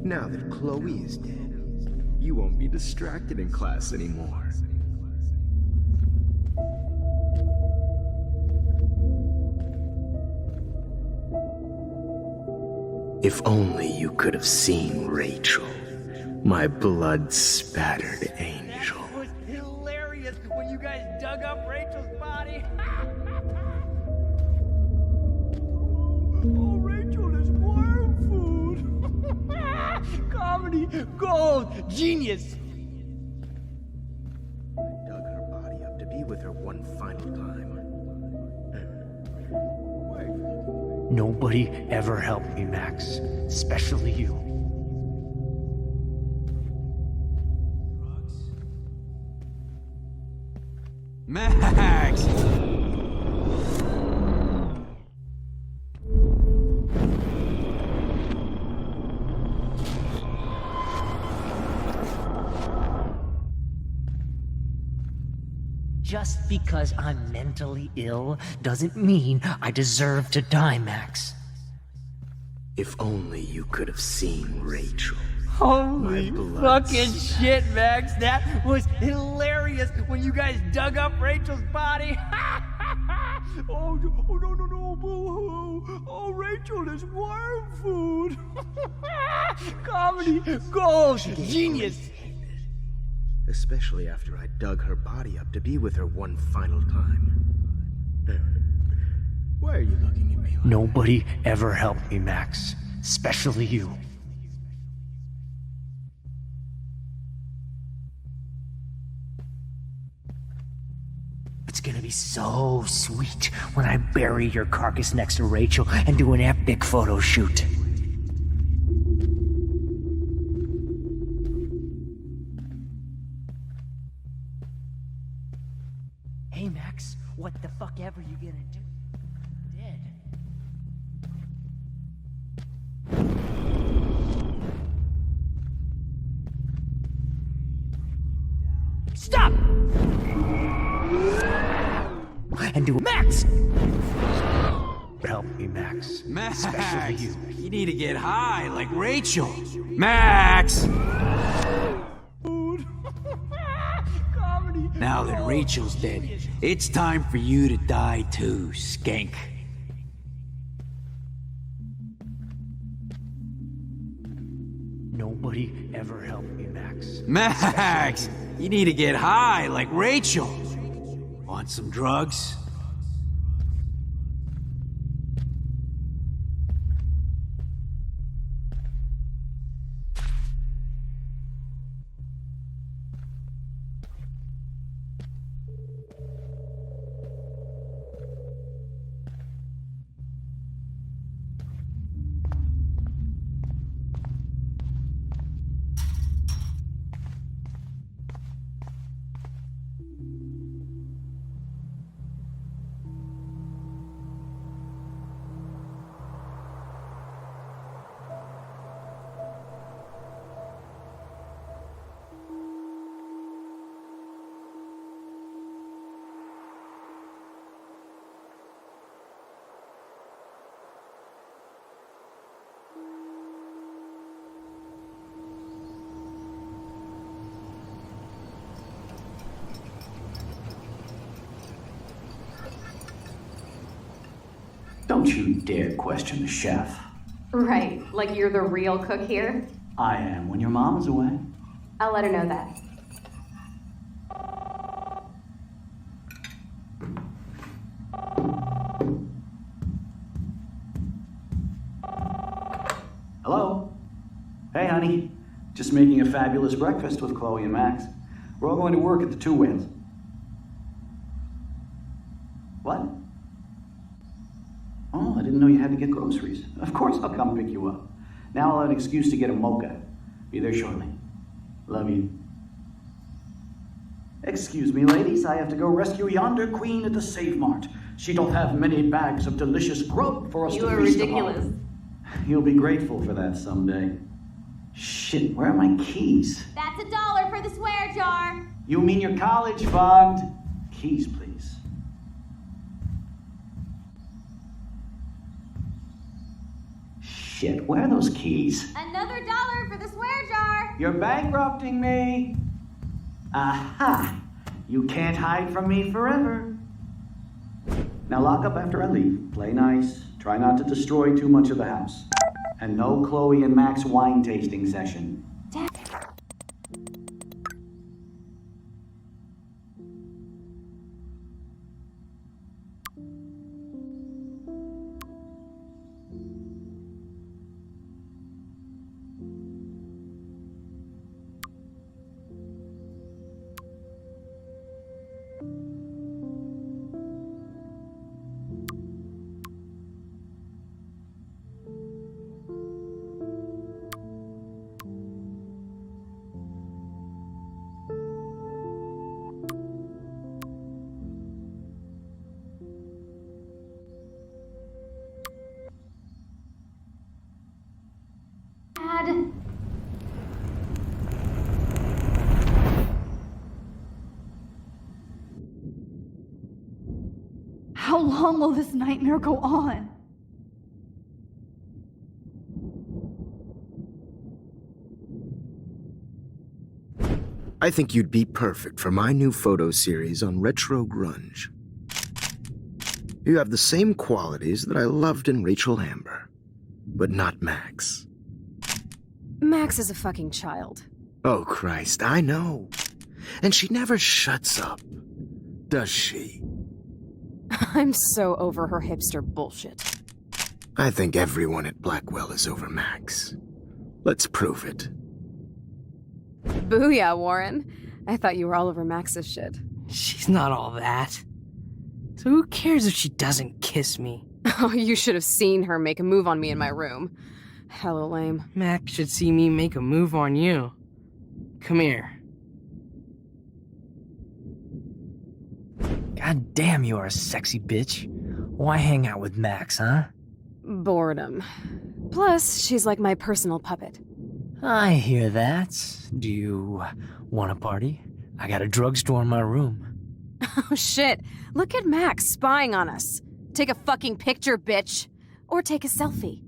Now that Chloe is dead, you won't be distracted in class anymore. If only you could have seen Rachel, my blood-spattered angel. That was hilarious when you guys dug up Rachel's body. Oh, Rachel is worm food. Comedy gold, genius. I dug her body up to be with her one final time. Nobody ever helped me, Max. Especially you. Max! Just because I'm mentally ill doesn't mean I deserve to die, Max. If only you could have seen Rachel. Holy fucking shit, Max. That was hilarious when you guys dug up Rachel's body. Oh, no, boo-hoo. Oh, Rachel is worm food. Comedy gold! Genius! Especially after I dug her body up to be with her one final time. Why are you looking at me like Nobody ever helped me, Max. Especially you. It's gonna be so sweet when I bury your carcass next to Rachel and do an epic photo shoot. Hey, Max, what the fuck ever you gonna do? Dead. Stop! And do Max! Help me, Max. Max! Especially you. You need to get high like Rachel. Max! Now that Rachel's dead, it's time for you to die too, skank. Nobody ever helped me, Max. Max! You need to get high like Rachel. Want some drugs? Don't you dare question the chef. Right, like you're the real cook here? I am when your mom is away. I'll let her know that. Hello? Hey, honey. Just making a fabulous breakfast with Chloe and Max. We're all going to work at the Two Whales. What? Oh, I didn't know you had to get groceries. Of course I'll come pick you up. Now I'll have an excuse to get a mocha. Be there shortly. Love you. Excuse me, ladies. I have to go rescue yonder queen at the Save Mart. She don't have many bags of delicious grub for us You to are feast ridiculous. upon. You'll be grateful for that someday. Shit, where are my keys? That's $1 for the swear jar. You mean your college fund? Keys, please. Shit, where are those keys? Another $1 for the swear jar. You're bankrupting me. Aha! You can't hide from me forever. Now lock up after I leave. Play nice. Try not to destroy too much of the house. And no Chloe and Max wine tasting session. Dad. How long will this nightmare go on? I think you'd be perfect for my new photo series on retro grunge. You have the same qualities that I loved in Rachel Amber, but not Max. Max is a fucking child. Oh, Christ, I know. And she never shuts up, does she? I'm so over her hipster bullshit. I think everyone at Blackwell is over Max. Let's prove it. Booyah, Warren. I thought you were all over Max's shit. She's not all that. So who cares if she doesn't kiss me? Oh, you should have seen her make a move on me in my room. Hella lame. Max should see me make a move on you. Come here. God damn, you are a sexy bitch. Why hang out with Max, huh? Boredom. Plus, she's like my personal puppet. I hear that. Do you want a party? I got a drugstore in my room. Oh shit, look at Max spying on us. Take a fucking picture, bitch. Or take a selfie.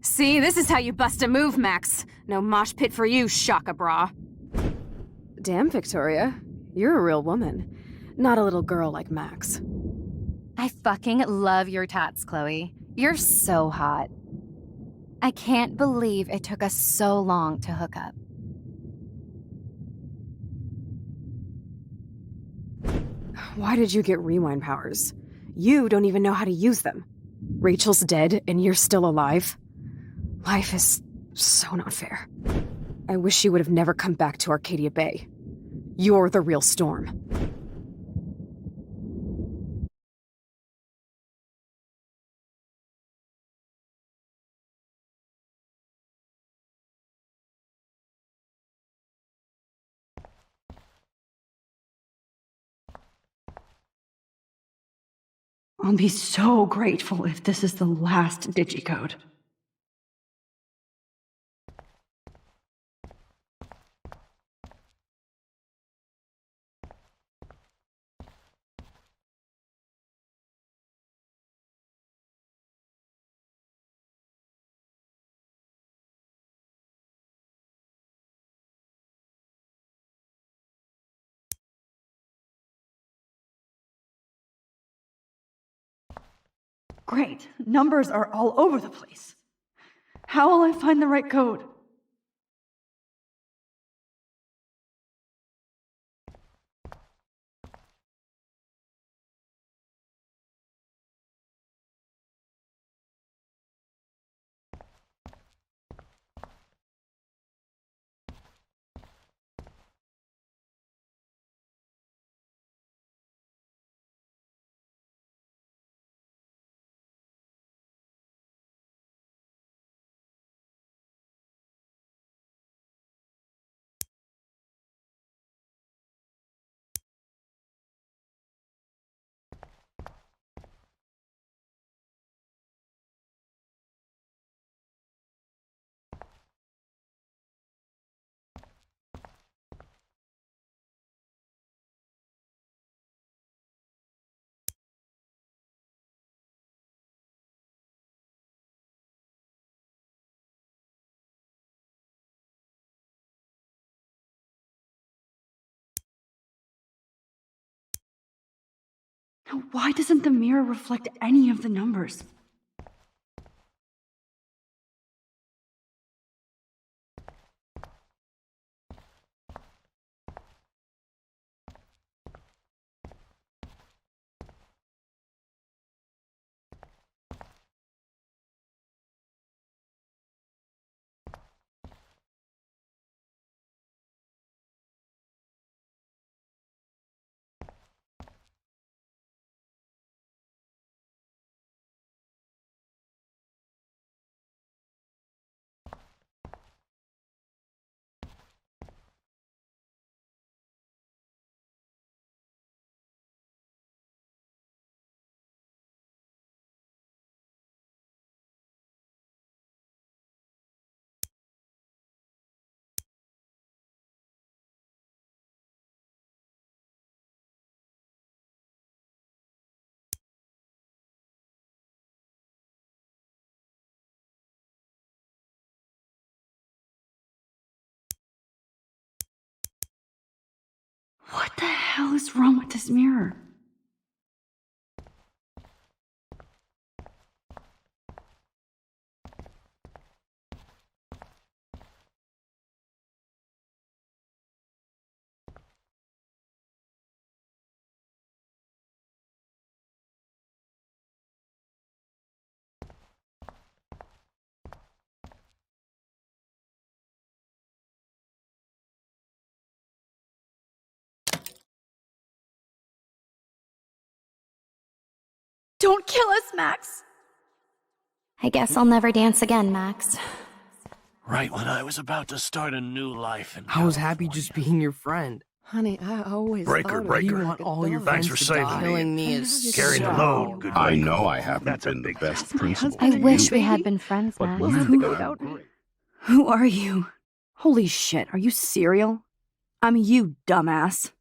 See, this is how you bust a move, Max. No mosh pit for you, Shaka Bra. Damn, Victoria. You're a real woman. Not a little girl like Max. I fucking love your tats, Chloe. You're so hot. I can't believe it took us so long to hook up. Why did you get rewind powers? You don't even know how to use them. Rachel's dead and you're still alive. Life is so not fair. I wish you would have never come back to Arcadia Bay. You're the real Storm. I'll be so grateful if this is the last digicode. Great. Numbers are all over the place. How will I find the right code? Now, why doesn't the mirror reflect any of the numbers? What the hell is wrong with this mirror? Don't kill us, Max! I guess I'll never dance again, Max. Right when I was about to start a new life in I was happy just being your friend. Honey, I always Breaker, thought breaker. You want all your Thanks friends for to saving die. me. Killing me is Carrying the load, good I breaker. know I haven't been the best principal. I wish we had been friends, But Max. you think I'm great. Who are you? Holy shit, are you cereal? I'm you, dumbass.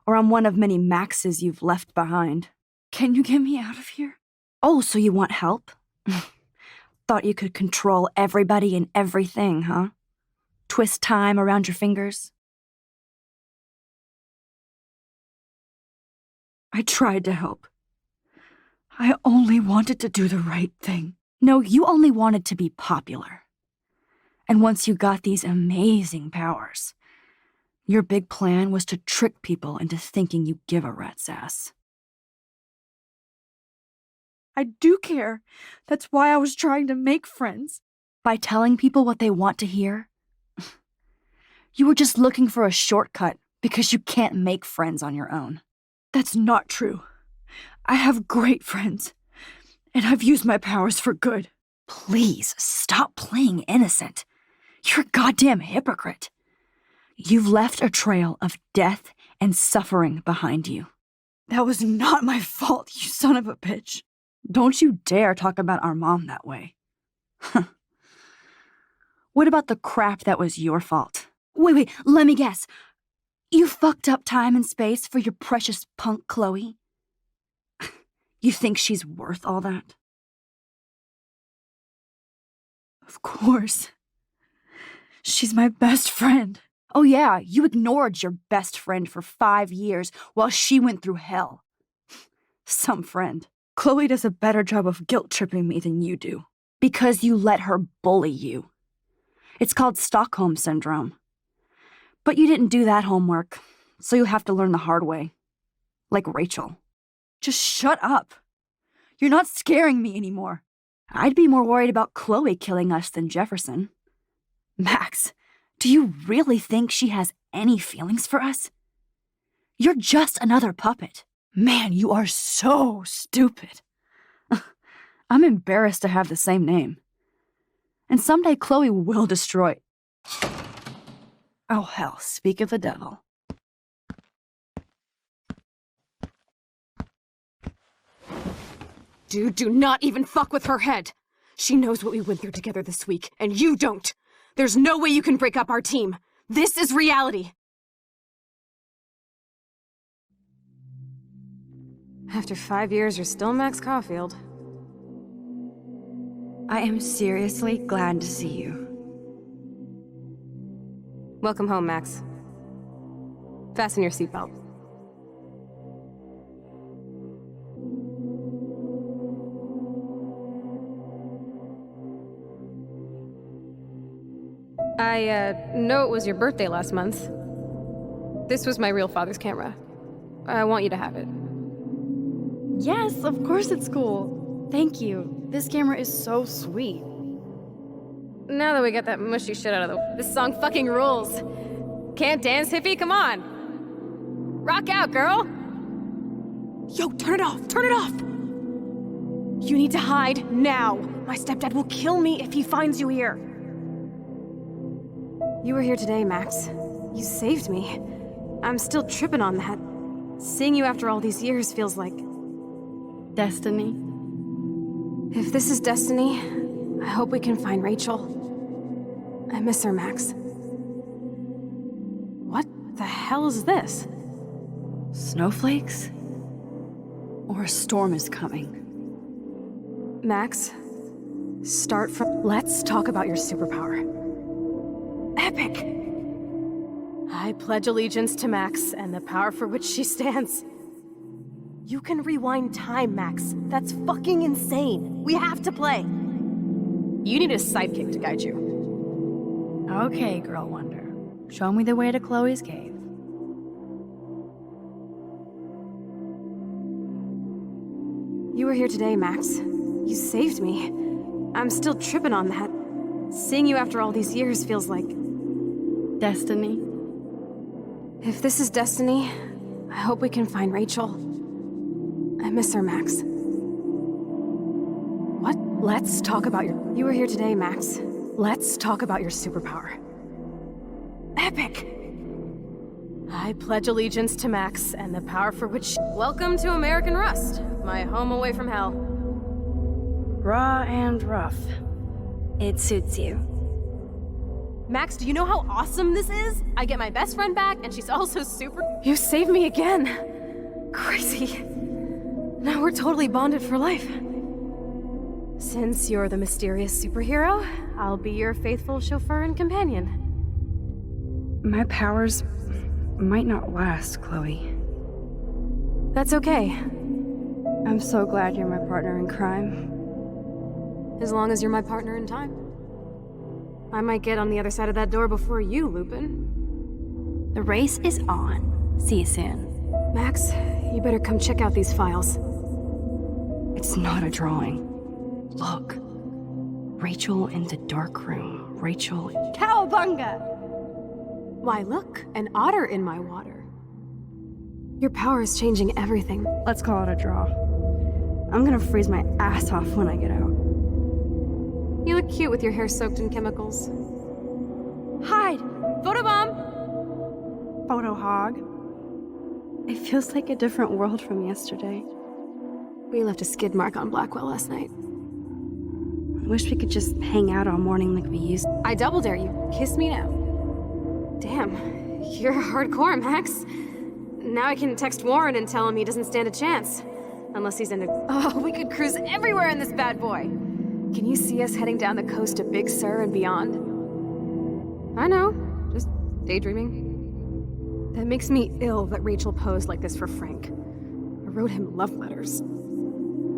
Or I'm one of many Maxes you've left behind. Can you get me out of here? Oh, so you want help? Thought you could control everybody and everything, huh? Twist time around your fingers? I tried to help. I only wanted to do the right thing. No, you only wanted to be popular. And once you got these amazing powers, your big plan was to trick people into thinking you give a rat's ass. I do care. That's why I was trying to make friends. By telling people what they want to hear. You were just looking for a shortcut because you can't make friends on your own. That's not true. I have great friends, and I've used my powers for good. Please, stop playing innocent. You're a goddamn hypocrite. You've left a trail of death and suffering behind you. That was not my fault, you son of a bitch. Don't you dare talk about our mom that way. What about the crap that was your fault? Wait, let me guess. You fucked up time and space for your precious punk Chloe? You think she's worth all that? Of course. She's my best friend. Oh yeah, you ignored your best friend for 5 years while she went through hell. Some friend. Chloe does a better job of guilt-tripping me than you do. Because you let her bully you. It's called Stockholm Syndrome. But you didn't do that homework, so you'll have to learn the hard way. Like Rachel. Just shut up. You're not scaring me anymore. I'd be more worried about Chloe killing us than Jefferson. Max, do you really think she has any feelings for us? You're just another puppet. Man, you are so stupid. I'm embarrassed to have the same name. And someday Chloe will destroy... Oh hell, speak of the devil. Dude, do not even fuck with her head. She knows what we went through together this week, and you don't. There's no way you can break up our team. This is reality. After 5 years, you're still Max Caulfield. I am seriously glad to see you. Welcome home, Max. Fasten your seatbelt. I know it was your birthday last month. This was my real father's camera. I want you to have it. Yes, of course it's cool. Thank you. This camera is so sweet. Now that we got that mushy shit out of the way, this song fucking rules. Can't dance, hippie? Come on. Rock out, girl. Yo, turn it off. Turn it off. You need to hide now. My stepdad will kill me if he finds you here. You were here today, Max. You saved me. I'm still tripping on that. Seeing you after all these years feels like... destiny. If this is destiny, I hope we can find Rachel. I miss her, Max. What the hell is this? Snowflakes? Or a storm is coming? Max, start from... Let's talk about your superpower. Epic! I pledge allegiance to Max and the power for which she stands. You can rewind time, Max. That's fucking insane. We have to play. You need a sidekick to guide you. Okay, Girl Wonder. Show me the way to Chloe's cave. You were here today, Max. You saved me. I'm still tripping on that. Seeing you after all these years feels like... destiny. If this is destiny, I hope we can find Rachel. I miss her, Max. Let's talk about You were here today, Max. Let's talk about your superpower. Epic! I pledge allegiance to Max and the power for which... Welcome to American Rust, my home away from hell. Raw and rough. It suits you. Max, do you know how awesome this is? I get my best friend back, and she's also super... You saved me again. Crazy. Now we're totally bonded for life. Since you're the mysterious superhero, I'll be your faithful chauffeur and companion. My powers might not last, Chloe. That's okay. I'm so glad you're my partner in crime. As long as you're my partner in time. I might get on the other side of that door before you, Lupin. The race is on. See you soon. Max, you better come check out these files. It's not a drawing. Look. Rachel in the dark room. Rachel... Cowabunga! Why, look, an otter in my water. Your power is changing everything. Let's call it a draw. I'm gonna freeze my ass off when I get out. You look cute with your hair soaked in chemicals. Hide! Photobomb! Photo hog. It feels like a different world from yesterday. We left a skid mark on Blackwell last night. Wish we could just hang out all morning like we used to. I double dare you. Kiss me now. Damn, you're hardcore, Max. Now I can text Warren and tell him he doesn't stand a chance. Unless he's into... Oh, we could cruise everywhere in this bad boy. Can you see us heading down the coast to Big Sur and beyond? I know, just daydreaming. That makes me ill that Rachel posed like this for Frank. I wrote him love letters.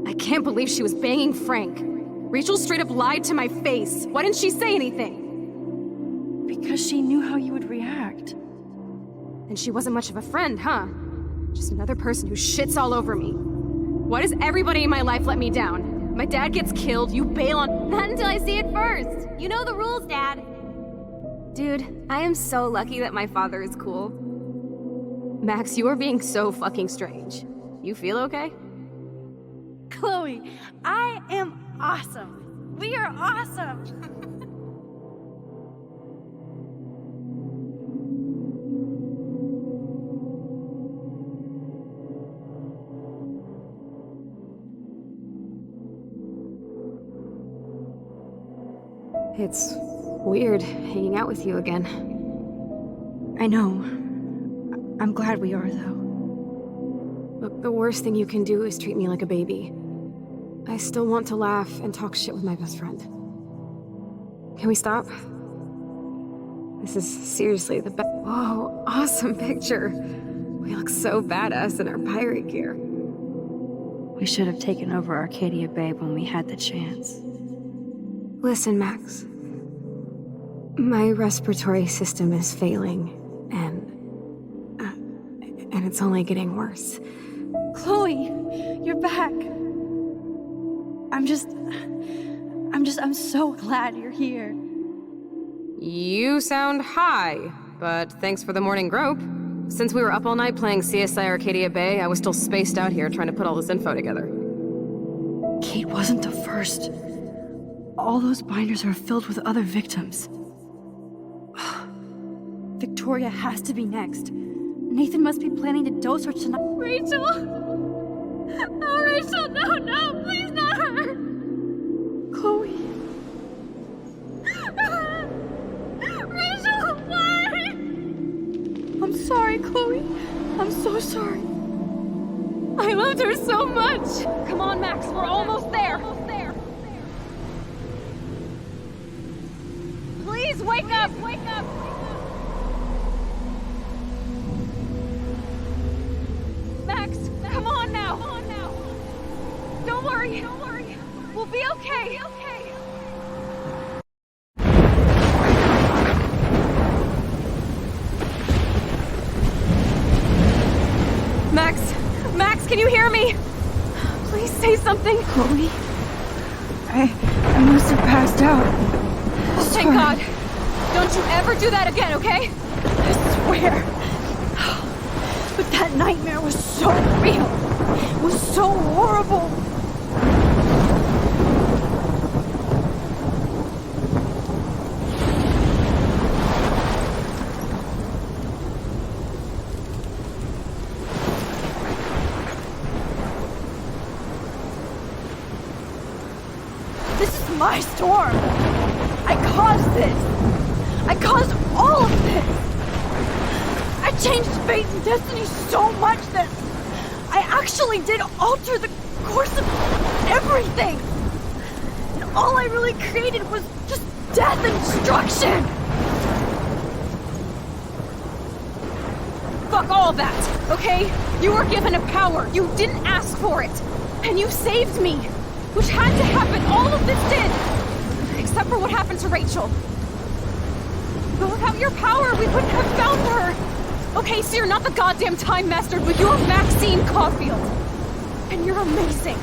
I can't believe she was banging Frank. Rachel straight up lied to my face. Why didn't she say anything? Because she knew how you would react. And she wasn't much of a friend, huh? Just another person who shits all over me. Why does everybody in my life let me down? My dad gets killed, you bail on... Not until I see it first. You know the rules, Dad. Dude, I am so lucky that my father is cool. Max, you are being so fucking strange. You feel okay? Chloe, I am awesome. We are awesome. It's weird hanging out with you again. I know. I'm glad we are, though. Look, the worst thing you can do is treat me like a baby. I still want to laugh and talk shit with my best friend. Can we stop? This is seriously the best. Whoa, awesome picture. We look so badass in our pirate gear. We should have taken over Arcadia Bay when we had the chance. Listen, Max. My respiratory system is failing, and it's only getting worse. Chloe, you're back. I'm so glad you're here. You sound high, but thanks for the morning grope. Since we were up all night playing CSI Arcadia Bay, I was still spaced out here trying to put all this info together. Kate wasn't the first. All those binders are filled with other victims. Victoria has to be next. Nathan must be planning to dose her tonight. Rachel! Oh, Rachel, no, please not her! Chloe. Rachel, why? I'm sorry, Chloe. I'm so sorry. I loved her so much! Come on, Max, we're almost there! Please, wake up! Max, come on now! Don't worry! We'll be okay! Max, can you hear me? Please say something! Chloe? I must have passed out. Thank God! Don't you ever do that again, okay? I swear. But that nightmare was so real. It was so horrible. storm. I caused this. I caused all of this. I changed fate and destiny so much that I actually did alter the course of everything. And all I really created was just death and destruction. Fuck all that, okay? You were given a power. You didn't ask for it. And you saved me. Which had to happen. All of this did. Except for what happened to Rachel. But without your power, we wouldn't have found her. Okay, so you're not the goddamn Time Master, but you're Maxine Caulfield. And you're amazing.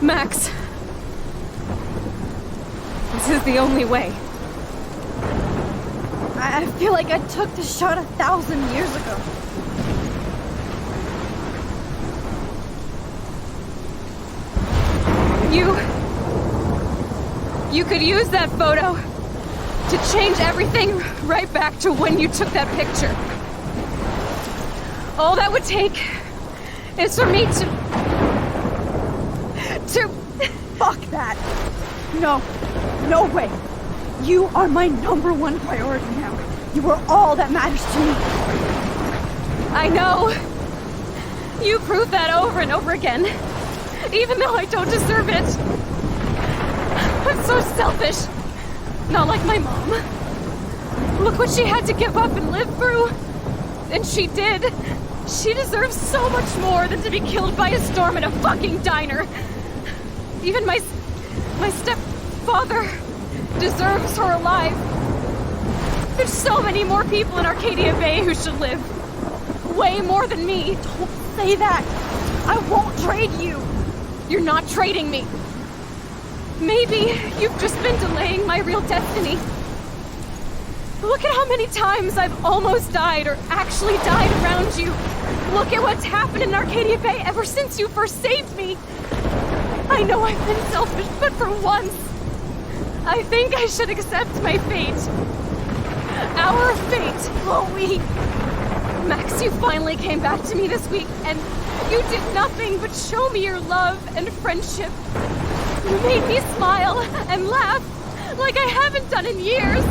Max. This is the only way. I feel like I took the shot 1,000 years ago. You could use that photo to change everything right back to when you took that picture. All that would take is for me to... Fuck that. No way. You are my #1 priority now. You are all that matters to me. I know. You proved that over and over again. Even though I don't deserve it. I'm so selfish. Not like my mom. Look what she had to give up and live through. And she did. She deserves so much more than to be killed by a storm in a fucking diner. Even my stepfather deserves her alive. There's so many more people in Arcadia Bay who should live. Way more than me. Don't say that. I won't trade you. You're not trading me. Maybe you've just been delaying my real destiny. Look at how many times I've almost died or actually died around you. Look at what's happened in Arcadia Bay ever since you first saved me. I know I've been selfish, but for once, I think I should accept my fate. Our fate, Chloe. Max, you finally came back to me this week, and you did nothing but show me your love and friendship. You made me smile and laugh like I haven't done in years.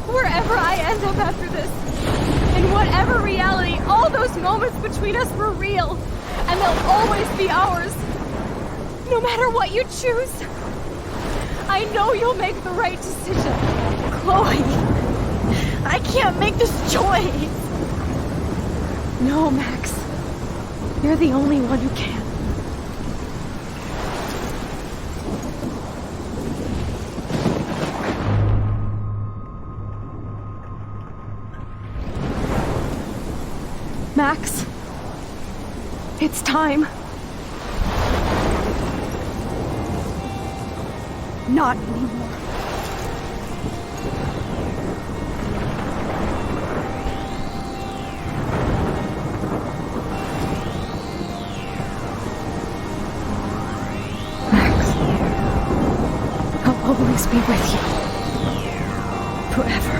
Wherever I end up after this, in whatever reality, all those moments between us were real, and they'll always be ours. No matter what you choose, I know you'll make the right decision. Chloe, I can't make this choice. No, Max. You're the only one who can. Max, it's time. Not anymore. Max, I'll always be with you. Forever.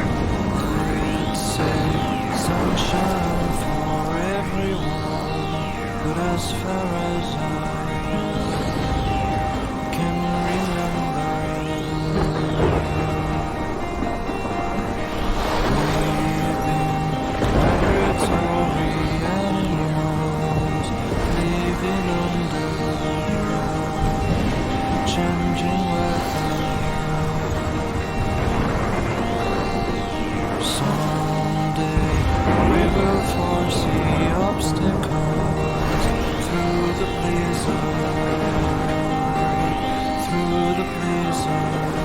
Sunshine for everyone, but as far as I can remember, we've been migratory animals, living under changing weather. Someday we will foresee obstacles through the blizzard, through the blizzard.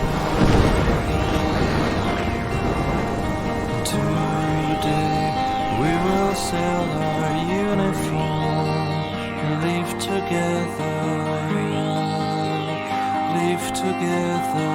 Today we will sell our uniform and live together, live together.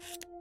Real everyday hero.